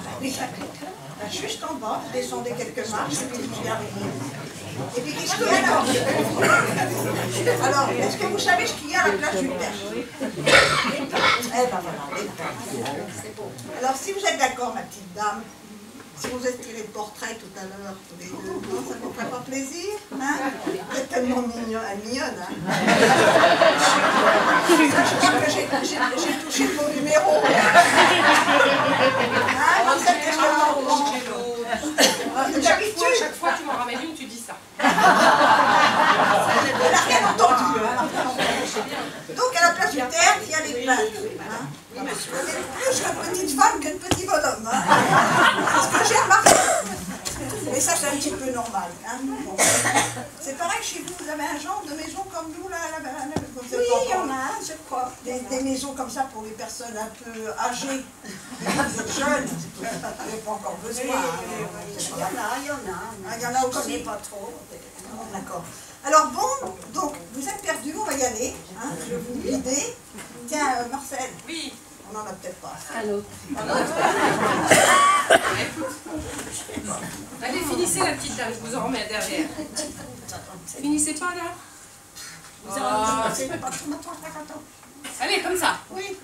ben oui, Sacré-Cœur. Là, juste en bas, vous descendez quelques marches et puis vous y arrivez. Et puis qu'est-ce qu'il y a là? Alors, est-ce que vous savez ce qu'il y a à la place du Tertre? Eh ben voilà, les Tertres. Alors, si vous êtes d'accord, ma petite dame, si vous êtes tiré le portrait tout à l'heure, tous les deux, non, ça ne vous ferait pas plaisir, hein? Vous êtes tellement mignonne, hein? J'ai touché le bon numéro. Ah, vous êtes tellement d'habitude. Chaque fois que tu m'en ramènes une, tu dis ça. Elle n'a rien entendu. Donc, à la place du Tertre, il y a des plaques. Hein? Vous êtes plus de petites femmes que de petits bonhommes. Hein? C'est ce que j'ai remarqué. Mais ça, c'est un petit peu normal. Hein? Bon. C'est pareil chez vous, vous avez un genre de maison comme nous, là, oui, il y en a, je crois. Des maisons comme ça pour les personnes un peu âgées, jeunes. Vous n'avez pas encore besoin. Il y en a. Il y en a aussi. Je ne connais pas trop. D'accord. Alors bon, donc, vous êtes perdus, on va y aller. Hein? Je vais vous guider. Tiens, Marcel. Oui. On n'en a peut-être pas. Allô. Allez, finissez la petite dame, je vous en remets derrière. Finissez pas là. Vous avez pas tout maintenant. Allez, comme ça. Oui.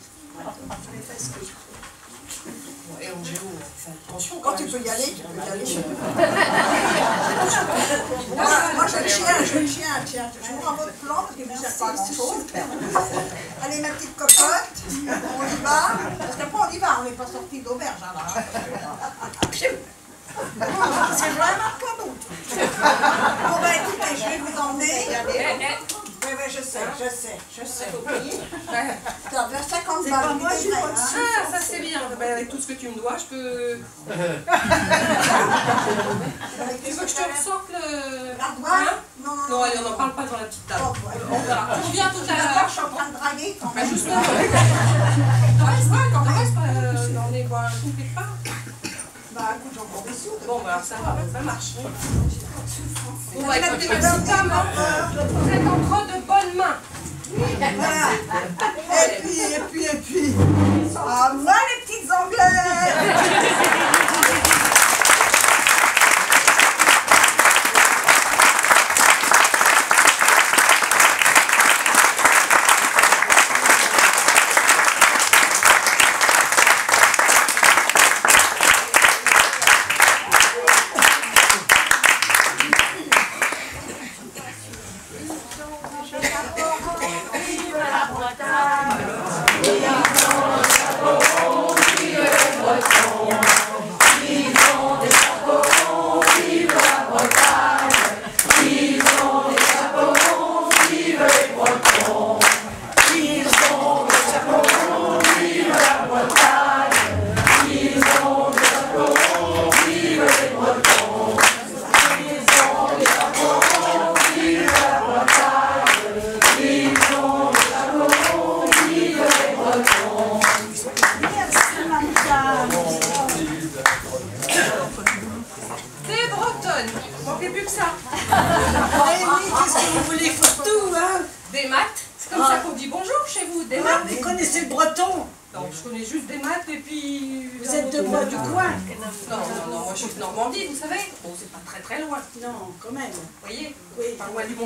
Et Angelo, attention quand tu peux y aller, tu peux y aller. Moi, je le chien, tiens. Je vous rends votre plan parce que vous ne savez pas grand-chose. Allez, ma petite cocotte, on y va. Parce qu'après, on y va, on n'est pas sorti d'auberge. Hein, c'est vraiment pas bon. Bon, ben écoutez, je vais vous emmener. Oui, je sais. T'as 50 balles. Moi, je suis pas dessus. Ah, ça c'est bien. Avec tout ce que tu me dois, je peux... Tu veux que je te ressorte le... L'ardoise? Non, allez, on n'en parle pas dans la petite table. On verra. On revient tout à l'heure. Je suis en train de draguer quand même. même. Justement. T'en restes pas, quand même. On est quoi, tout quelque part? Bah écoute, j'ai encore des sous. Bon, bah alors ça va, ça marche. On va écouter ma petite dame. Vous êtes entre de bonnes mains. Voilà. Et puis. Ah, moi les petites anglaises.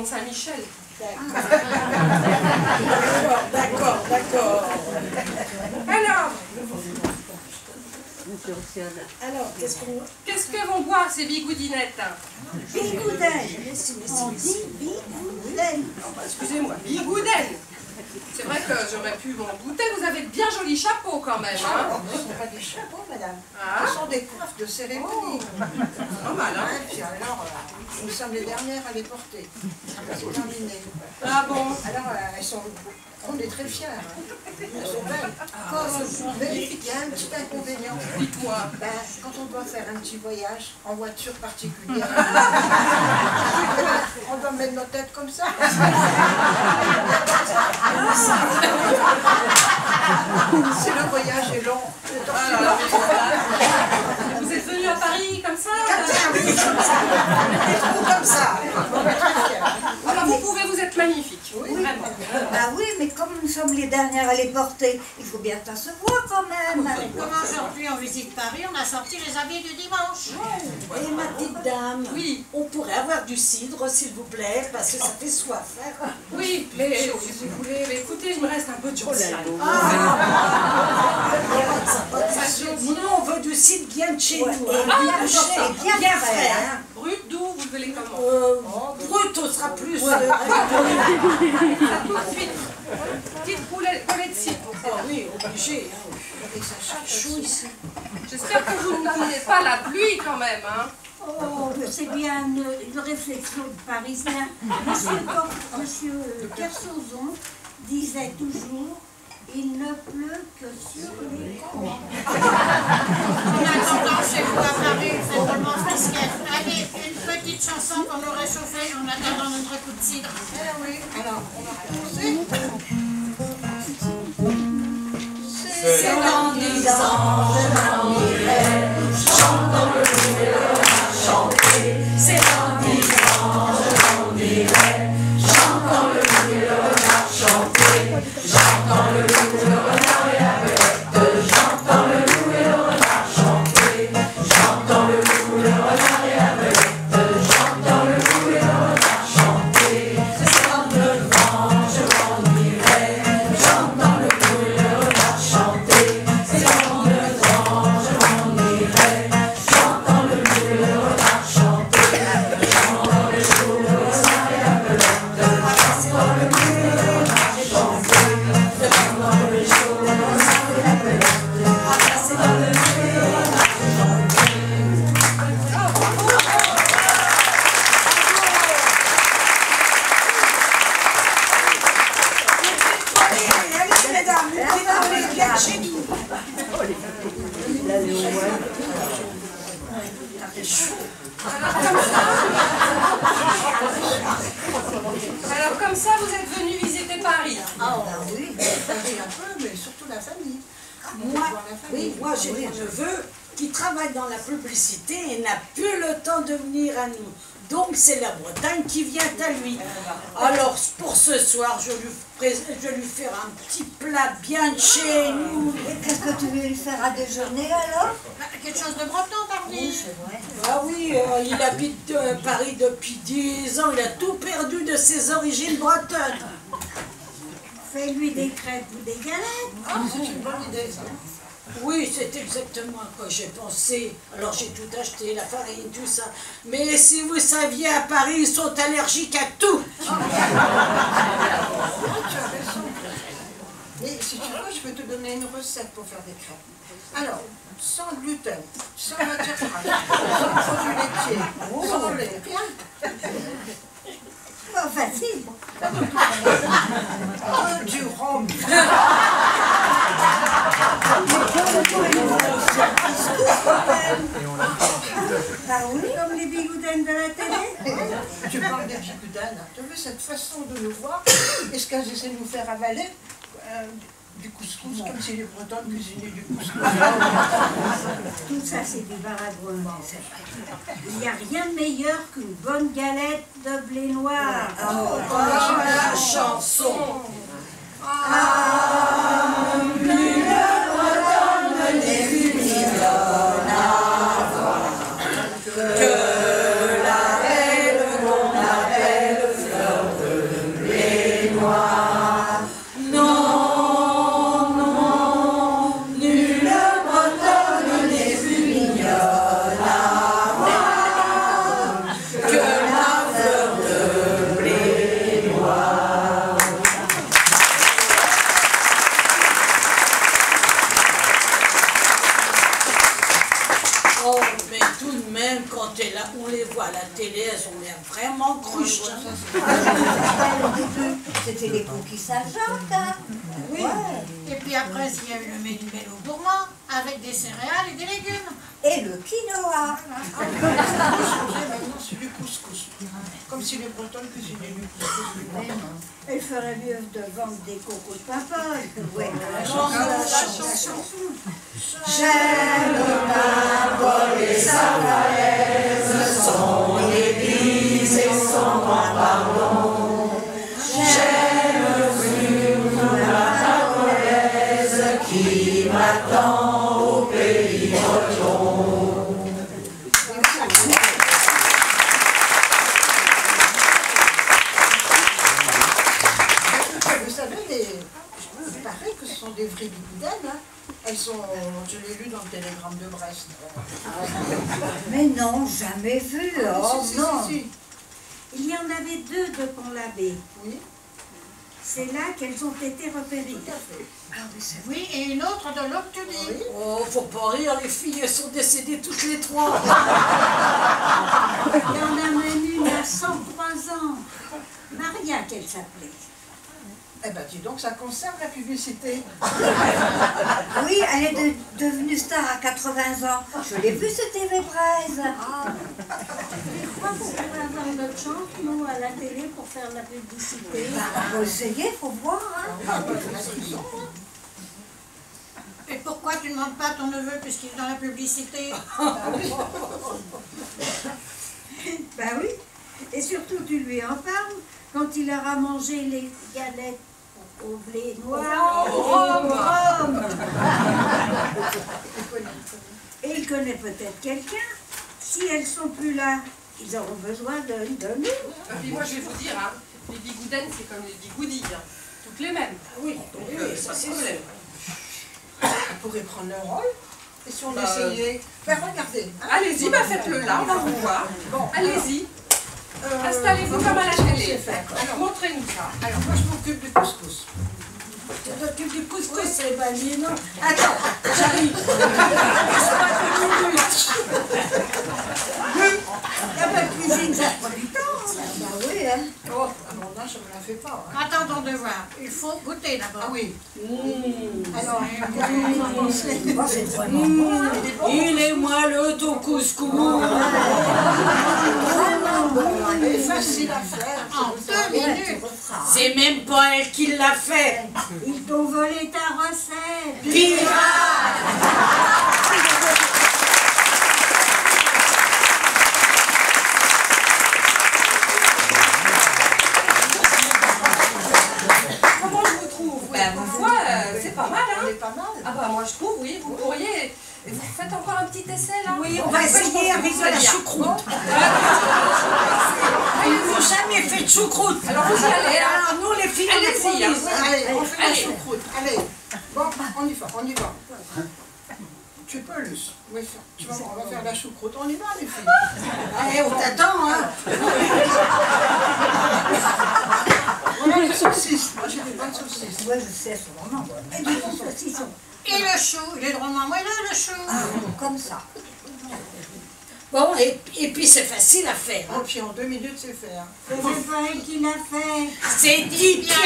Saint-Michel. D'accord. Alors, qu'est-ce que vont boire ces bigoudinettes? Bigoudaine. On dit bigoudaine. Excusez-moi, bigoudaine. C'est vrai que j'aurais pu m'en douter. Vous avez de bien jolis chapeaux quand même. Hein? Ce ne sont pas des chapeaux, madame. Ah. Ce sont des coiffes de cérémonie. Oh, mal, hein. Et puis alors, nous sommes les dernières à les porter. C'est terminé. Ah bon? Alors, on est très fiers. Elles sont belles. Mais il y a un petit inconvénient. Dites-moi. Ben, quand on doit faire un petit voyage en voiture particulière, on doit mettre nos têtes comme ça. Si le voyage est long, Vous êtes venu à Paris comme ça? Comme ça. Alors vous pouvez, vous êtes magnifique. Oui. Vraiment. Bah oui, mais comme nous sommes les dernières à les porter, il faut bien que ça se voit quand même. Comme aujourd'hui on visite Paris, on a sorti les habits du dimanche. Et ma petite dame, oui, on pourrait avoir du cidre, s'il vous plaît, parce que ça fait soif. Hein. Oui, mais si vous voulez, mais écoutez, il me reste un peu de choses. Nous, on veut du cidre bien de chez nous. Bien frais. Hein. Brut, doux, vous le voulez comment? Brut, on sera plus. Tout de suite. Petite poulet de cidre. Oui, obligé. Chaud ici. J'espère que vous ne prenez pas la pluie quand même. Hein. Oh, c'est bien une réflexion de Parisien. Monsieur Kersozon disait toujours « Il ne pleut que sur les cons ». En attendant, chez vous à Paris, il fait tellement frisquet. Allez, une petite chanson pour nous réchauffer en attendant notre coup de cidre. Eh oui, alors on va commencer. C'est dans 10 ans, je m'en irai, chantant le loup et le renard chanter. C'est dans 10 ans, je m'en irai, chantant le loup et le renard chanter. J'entends le loup et le renard et la belette, j'entends le loup et le renard chanter. J'entends le loup et le renard et la belette, j'entends le loup et le renard chanter. C'est dans 9 ans, je m'en irai, j'entends le loup et le renard chanter. C'est dans 9 ans, je m'en irai, j'entends le loup et le renard chanter. J'entends le loup et le renard et la belette, j'entends le loup et le renard chanter. J'entends le loup et le renard et la belette, c'est dans le loup et le renard chanter. Allez, mesdames, vous bien chez nous. Alors comme ça, vous êtes venu visiter Paris. Ah oui, Paris un peu, mais surtout la famille. Moi j'ai un neveu qui travaille dans la publicité et n'a plus le temps de venir à nous. Donc c'est la Bretagne qui vient à lui. Alors pour ce soir, je lui ferai un petit plat bien de chez nous. Et qu'est-ce que tu veux lui faire à déjeuner alors? Quelque chose de breton, pardon. Oui, c'est vrai. Ah oui, il habite Paris depuis 10 ans, il a tout perdu de ses origines bretonnes. Fais-lui des crêpes ou des galettes. Ah, c'est une bonne idée ça. Oui, c'est exactement à quoi j'ai pensé. Alors j'ai tout acheté, la farine, tout ça. Mais si vous saviez, à Paris, ils sont allergiques à tout. Tu as raison. Mais si tu veux, je peux te donner une recette pour faire des crêpes. Alors, sans gluten, sans matière grasse, sans produits laitiers, sans lait, rien. Pas facile. Du rhum. Ah oui, comme les bigoudaines de la télé. Tu parles des bigoudanes. Tu as vu cette façon de nous voir? Est-ce qu'elles essaient de nous faire avaler du couscous, comme si les Bretons cuisinaient du couscous? Tout ça, c'est du baragouin. Il n'y a rien de meilleur qu'une bonne galette de blé noir. Oh, la chanson. Ah, plus le bretonne n'est plus mignonne à voir que la belle qu'on appelle fleur de blé noir. Non, non, nulle bretonne n'est plus mignonne à voir que la fleur de blé noir. là, on les voit à la télé, elles ont l'air vraiment cruches. C'était les cookies Saint-Jacques. Hein. Oui. Ouais. Et puis après, il y a eu le méli-mélo gourmand, avec des céréales et des légumes. Et le quinoa. Maintenant, c'est du couscous. Comme si les Bretonnes cuisinaient du couscous. Elle ferait mieux de vendre des cocos de papa. Ouais, la chanson. J'aime l'arbre et sa falaise, son église et son grand pardon. J'aime la Polonaise qui m'attend au pays breton. Vous savez, il paraît que ce sont des vraies bigoudaines. Hein. Elles sont, je l'ai lu dans le télégramme de Brest. Mais non, jamais vu. Oh si, non. Si. Il y en avait 2 de Pont-l'Abbé. Oui. C'est là qu'elles ont été repérées. Ah, oui, et une autre de l'Octudie. Oui. Oh, faut pas rire, les filles, elles sont décédées toutes les 3. Il y en a même une à 103 ans. Maria, qu'elle s'appelait. Eh ben, dis donc, ça conserve la publicité. Oui, elle est devenue star à 80 ans. Je l'ai vue sur TV Braise. Je crois qu'on pourrait avoir notre chance, nous, à la télé, pour faire la publicité. On va essayer, il faut voir. Hein. Et pourquoi tu ne demandes pas à ton neveu, puisqu'il est dans la publicité? Ben oui. Et surtout, tu lui en parles quand il aura mangé les galettes au blé noir et au rhum. Et il connaît peut-être quelqu'un. Si elles sont plus là, ils auront besoin de nous. Et puis moi, je vais vous dire, hein, les bigoudaines, c'est comme les bigoudis, hein. Toutes les mêmes. Oui, ça c'est vrai. On pourrait prendre leur rôle. Et si on essayait... Ben regardez. Hein. Allez-y, faites-le là, on va vous voir. Bon, allez-y. Installez-vous comme à la télé. Alors, montrez-nous ça. Alors, moi, je m'occupe du couscous. Tu t'occupes du couscous, c'est pas lié, non? Attends, j'arrive. C'est pas 2 minutes. La bonne cuisine, ça prend du temps. Bah oui, hein. Oh, non, je ne me la fais pas. Hein. Attendons de voir. Il faut goûter d'abord. Ah oui. Alors, c'est vraiment bon. Il est moelleux ton couscous. Vraiment bon. C'est facile à faire. En 2 minutes. C'est même pas elle qui l'a fait. Ils t'ont volé ta recette. Pirate! Comment je vous trouve? Ben, ma foi, c'est pas mal, hein? C'est pas mal. Ah bah moi je trouve, oui, vous pourriez... Vous faites encore un petit essai, là? Oui, on va essayer avec de la choucroute. Ils n'ont jamais fait de choucroute. Alors vous y allez, hein? Alors nous, les filles, allez-y, hein. Allez, on fait la choucroute. Allez. Bon, on y va, on y va. Tu peux, Luce. Oui, tu vas voir, on va faire la choucroute. On y va, les filles. Allez, on t'attend, hein. Voilà les saucisses. Moi, j'ai des bonnes saucisses. Ouais, je sais, c'est vraiment bon. Et du bon saucisson. Et le chou, il est drôlement moelleux, le chou. Ah, comme ça. Bon, et puis c'est facile à faire. Et puis en 2 minutes, c'est fait. Hein. C'est pas elle qui l'a fait. C'est dit bien.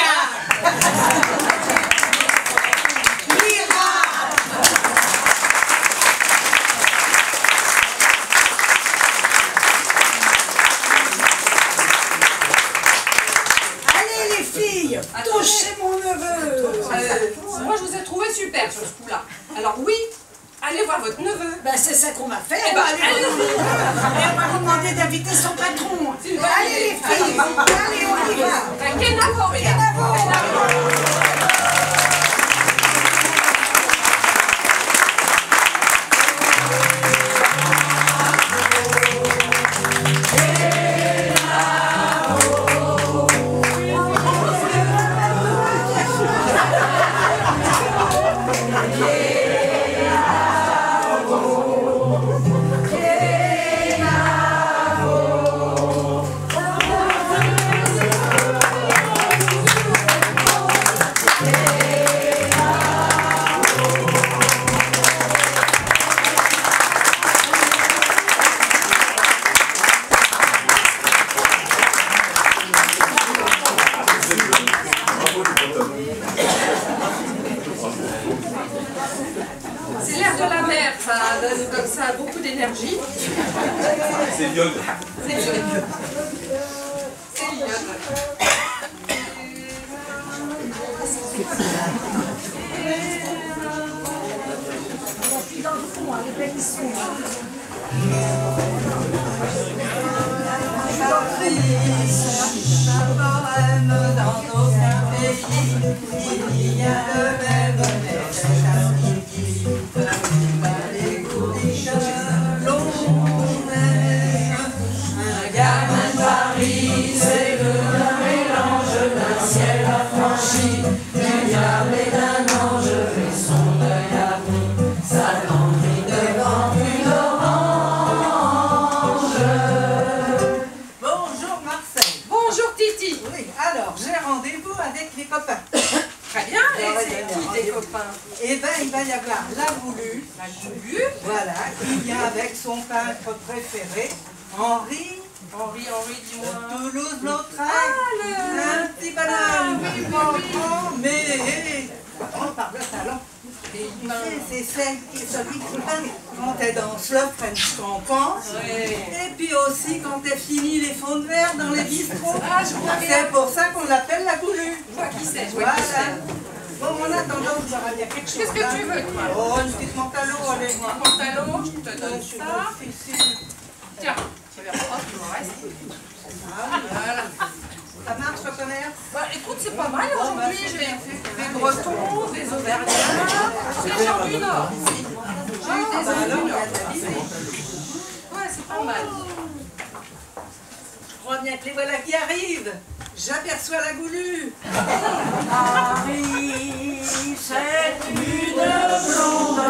Allez les filles, touchez mon neveu. Moi je vous ai trouvé super sur ce coup-là. Alors oui, allez voir votre neveu. Ben c'est ça qu'on va faire. Eh ben, allez, on va vous demander d'inviter son patron. Allez les filles, allez on y va. Kenavo, mesdames. C'est l'iode. C'est l'iode. C'est l'iode. Dans le fond, avec la mission. Dans aucun pays, il y a le même les gourdiches, l'on aime. Un gamin de Paris, c'est le mélange d'un ciel affranchi, du diable et d'un ange, et son œil a mis sa grandie devant une orange. Bonjour Marcel. Bonjour Titi. Oui, alors j'ai rendez-vous avec les copains. Très bien, et c'est qui tes copains? Eh bien, il va y avoir la Goulue. La Goulue. Voilà, qui vient avec son peintre préféré, Henri. Henri, dis-moi. Toulouse-Lautrec. Un petit bonhomme. Oui, Mais, on parle de talent. C'est celui qui peint quand elle danse le French Cancan. Et puis aussi quand elle finit les fonds de verre dans les bistrots. C'est pour ça qu'on l'appelle la Goulue. Je vois qui c'est, Voilà. Bon, en attendant, vous aurez bien quelque chose. Qu'est-ce que tu veux, toi? Oh, une petite manteau, allez. Un pantalon, je te donne ça. Tiens, tu verras pas tout le reste. Voilà. Ça marche le commerce? Bah, écoute, c'est pas mal aujourd'hui. J'ai des Bretons, des Auvergnats, des gens du Nord ici. J'ai eu des amis du Nord. Ouais, c'est pas mal. Je crois bien que les voilà qui arrivent. J'aperçois la Goulue. Paris, c'est une blonde,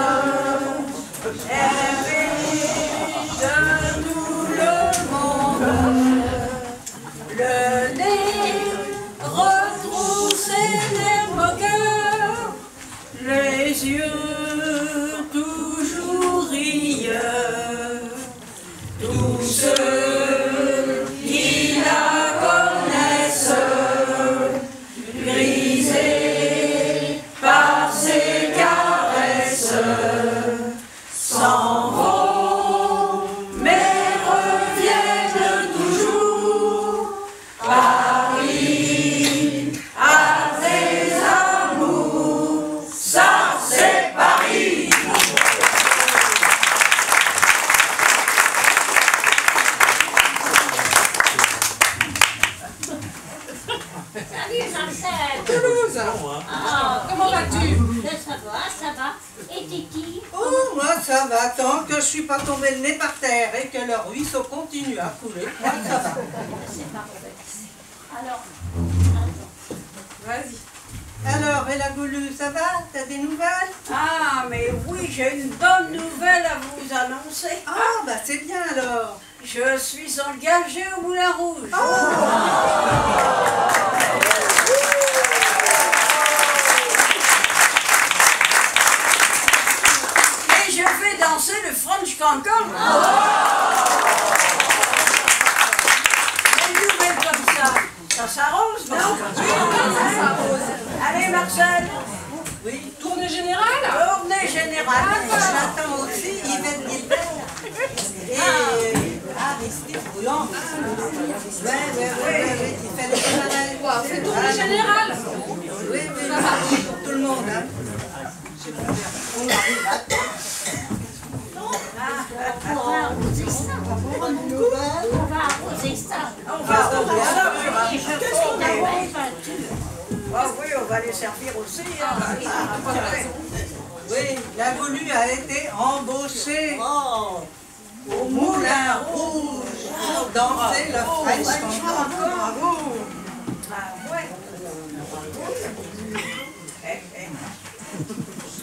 elle est de tout le monde. Le nez retroussé, les moqueurs, les yeux toujours rieurs. Tous ceux qui la connaissent, grisés par ses caresses, s'en vont, mais reviennent toujours. Paris a des amours, ça c'est Paris. Salut Marcel. Toulouse. Comment vas-tu? Ça va. Et Titi? Oh, moi ça va, tant que je suis pas tombée le nez par terre et que le ruisseau continue à couler. Moi ça va. C'est parfait. Alors, Vas-y. Alors, et la Goulue, ça va? T'as des nouvelles? Ah, mais oui, j'ai une bonne nouvelle à vous annoncer. Ah, bah c'est bien alors. Je suis engagée au Moulin Rouge. Et je vais danser le French Cancan. Une nouvelle comme ça, ça s'arrose, non? Oui, ça s'arrose. Allez, Marcel. Oui. Tournée générale? Tournée générale. J'attends aussi Yvette Gilbert. Et Aristide Boulan. Ouais, qui fait les camarades. Quoi, c'est tournée générale? Oui, Ça va. pour tout le monde. Hein. On arrive à on va arroser ça. On va arroser ça. On va arroser ça. Qu'est-ce qu'on a peinture? Ah oui, on va les servir aussi. Hein. Oui, la Goulue a été embauchée au Moulin Rouge pour danser le French Cancan. Bravo.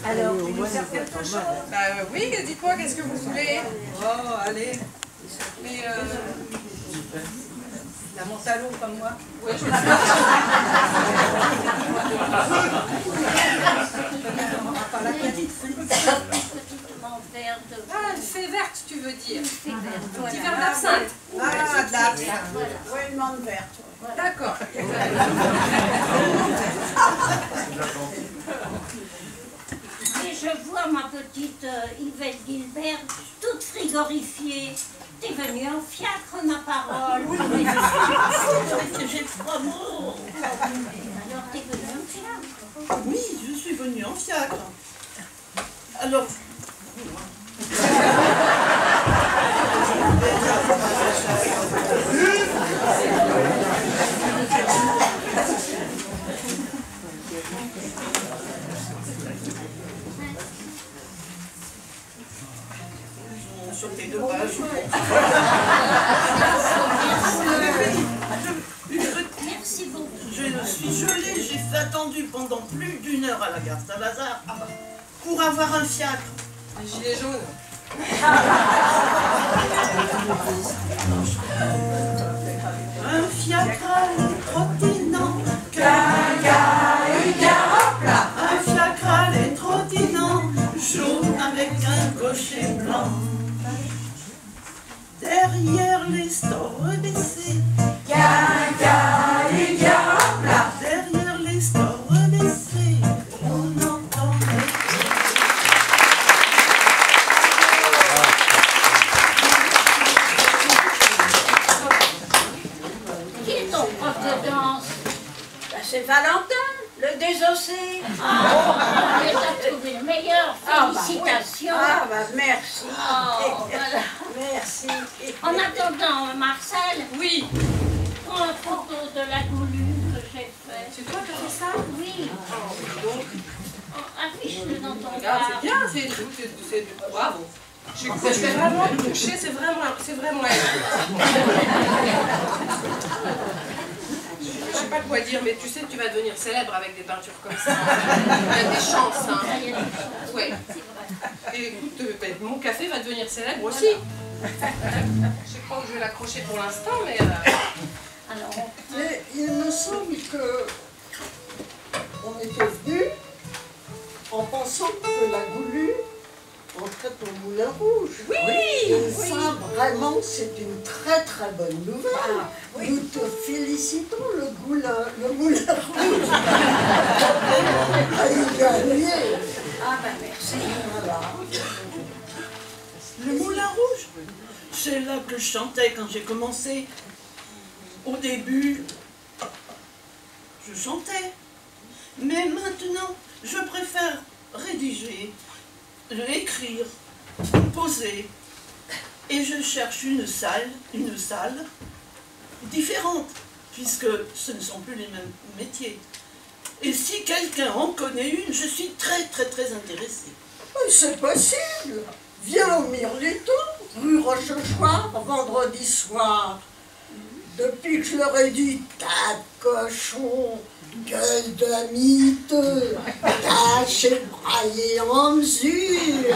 Alors, tu veux faire quelque chose? Bah oui, dites-moi, qu'est-ce que vous voulez? Oh, allez. Mais La Montalon comme moi. Oui, je la petite Ah, une fée verte, tu veux dire? Une fée verte. Un petit verre d'absinthe. Ah, de l'absinthe. Oui, une menthe verte. D'accord. Et je vois ma petite Yvette Gilbert toute frigorifiée, T'es venu en fiacre, ma parole. Oui, mais j'ai 3 mots. Alors t'es venu en fiacre? Oui, je suis venue en fiacre. Alors... Sauter 2 pages. Merci beaucoup. Je suis gelée, j'ai fait attendu pendant plus d'1 heure à la gare Saint-Lazare pour avoir un fiacre. Un gilet jaune. Un fiacre trottinant, un fiacre allait trottinant, jaune avec un cocher blanc. Derrière les stores baissés, derrière les stores baissés, on entendait. Qui est ton prof de danse? Ben, c'est Valentin, le désossé. Ah, tu as trouvé le meilleur. Félicitations. Ah, bah merci. Oh, voilà. Merci. En attendant, Marcel. Oui. Prends une photo de la goulue que j'ai faite. C'est toi qui as fait ça? Oui. Oh, affiche-le dans ton Regarde, bar. c'est bien, c'est bravo. Je vais vraiment te toucher, c'est vraiment elle. Je sais pas quoi dire, mais tu sais que tu vas devenir célèbre avec des peintures comme ça. Il y a des chances, hein. Ouais. Et écoute, mon café va devenir célèbre aussi. Je sais pas où je vais l'accrocher pour l'instant, mais... Mais il me semble que on était venus en pensant que la goulue entrait au Moulin Rouge. Oui, et ça, vraiment, c'est une très très bonne nouvelle. Nous te félicitons, le Moulin Rouge. A eu gagné. Ah ben merci. Voilà. Le Moulin Rouge, c'est là que je chantais quand j'ai commencé. Au début, je chantais. Mais maintenant, je préfère rédiger, écrire, composer. Et je cherche une salle différente, puisque ce ne sont plus les mêmes métiers. Et si quelqu'un en connaît une, je suis très très très intéressée. C'est possible. Viens au Mirliton, rue Rochechouart, vendredi soir. Depuis que je leur ai dit, tas de cochons, gueule de miteux, tâchez de brailler en mesure,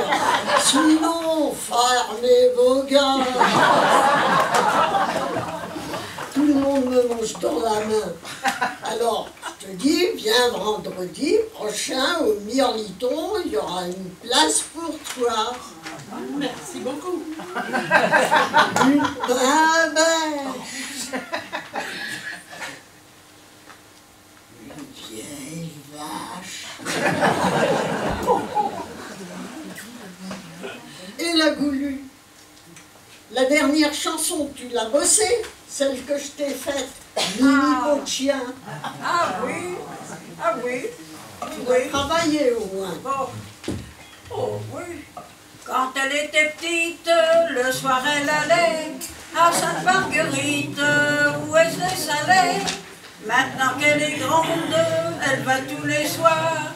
sinon fermez vos gueules. Tout le monde me mange dans la main. Alors, je te dis, viens vendredi prochain au Mirliton, il y aura une place pour toi. Merci beaucoup. Ah ben. Une vieille vache. Et la goulue. La dernière chanson, tu l'as bossée? Celle que je t'ai faite, Mimi Beau de chien. Ah oui, ah oui. Tu dois travailler au moins. Oh oui. Quand elle était petite, le soir elle allait à Sainte-Marguerite, où elle se laisse aller. Maintenant qu'elle est grande, elle va tous les soirs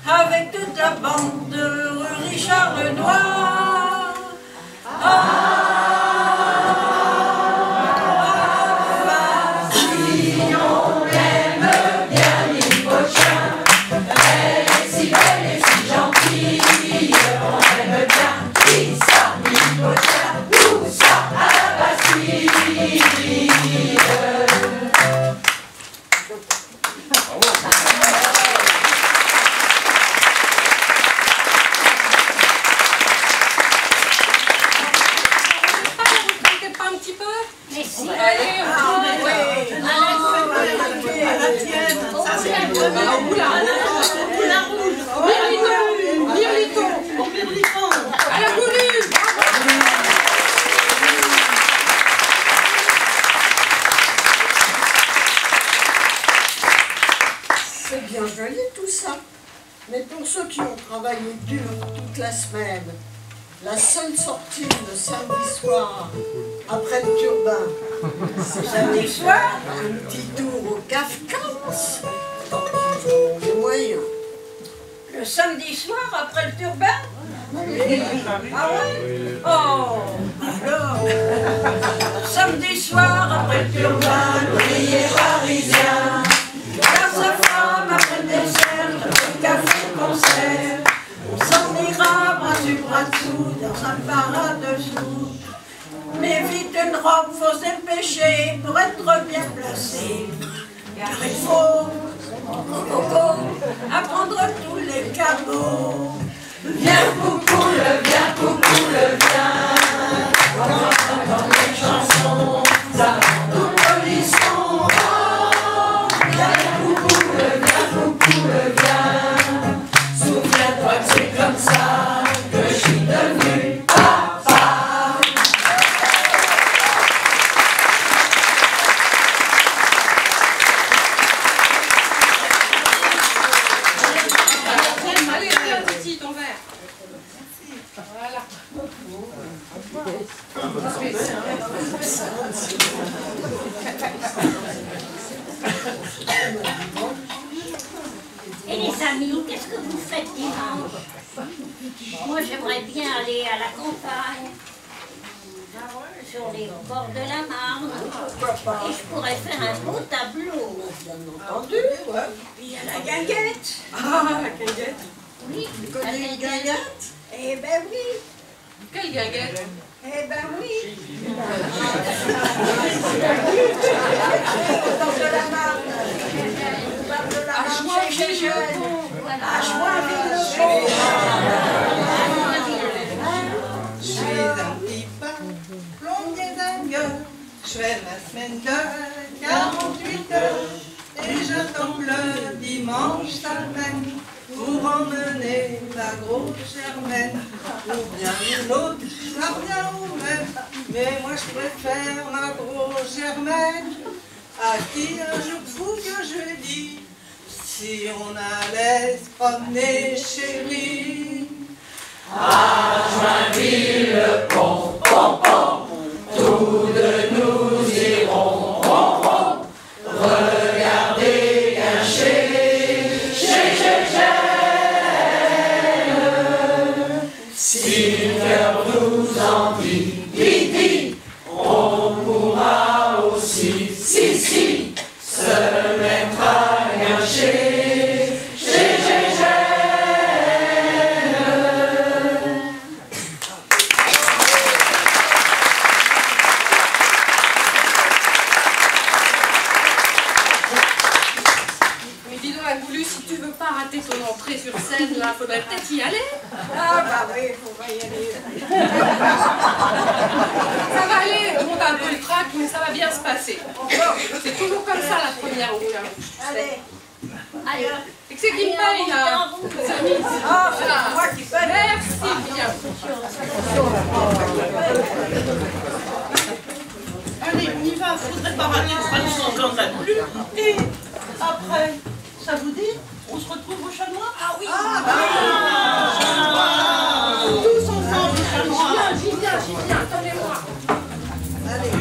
avec toute la bande rue Richard Lenoir. Si on aime bien Mimi Beau de chien, elle est si belle et si gentille, on aime bien. Qui ça, Mimi Beau de chien, où ça, à la Bastille. bien joli tout ça. Mais pour ceux qui ont travaillé dur toute la semaine, la seule sortie le samedi soir, après le turbin, c'est samedi soir, un petit tour au Kafkas, tant qu'ils ont les moyens. Le samedi soir, après le turbin? Oui. Ah ouais? Oh, alors, samedi soir, après le turbin, l'ouvrier parisien, car sa femme, après le dessert, le café-concert, on s'en ira bras sur bras dessous, dans un paradis-dessous. Mais vite une robe, faut se dépêcher pour être bien placé, car il faut, Coco, apprendre tous les cabots. Viens coucou le viens, coucou le viens. On entend dans les chansons, ça tout polisson. Viens coucou le viens, coucou le viens. Souviens-toi que c'est comme ça que je suis devenu papa. Et les amis, qu'est-ce que vous faites dimanche? Moi, j'aimerais bien aller à la campagne, sur les bords de la Marne. Et je pourrais faire un beau tableau. Bien entendu, ouais. Il y a la guinguette. Ah, la guinguette. Oui, Tu connais une guinguette? Eh ben oui. Quelle guinguette? Eh ben oui. Au bord de la Marne. Au bord de la Marne, chez les jeunes. À Joinville-le-Pont. Je suis un petit pain, plombier d'un gueule. Je fais ma semaine de 48 heures. Et j'attends le dimanche semaine pour emmener ma grosse Germaine. Ou bien une autre, ça revient au même. Mais moi je préfère ma grosse Germaine. À qui un jour fou que je dis, si on allait se promener, chérie. À Joinville-le-Pont, pom, pom, tous deux nous irons, pom, pom, regarder un si le cœur nous en dit, vite, vite, on pourra aussi, si, se mettre à gâcher. Ton entrée sur scène, là, faudrait peut-être y aller. Ah bah oui, on va y aller. Ça va aller, on monte un peu le trac, mais ça va bien se passer. C'est toujours comme ça la première roue. Allez. Et que c'est qui me paye, là? Ah, c'est moi qui paye. Merci bien. Allez, on y va, faudrait pas rater le tradition quand même. Et après, ça vous dit? On se retrouve au Chat Noir? Ah oui! Tous ensemble au Chat Noir! J'y viens, attendez-moi! Allez!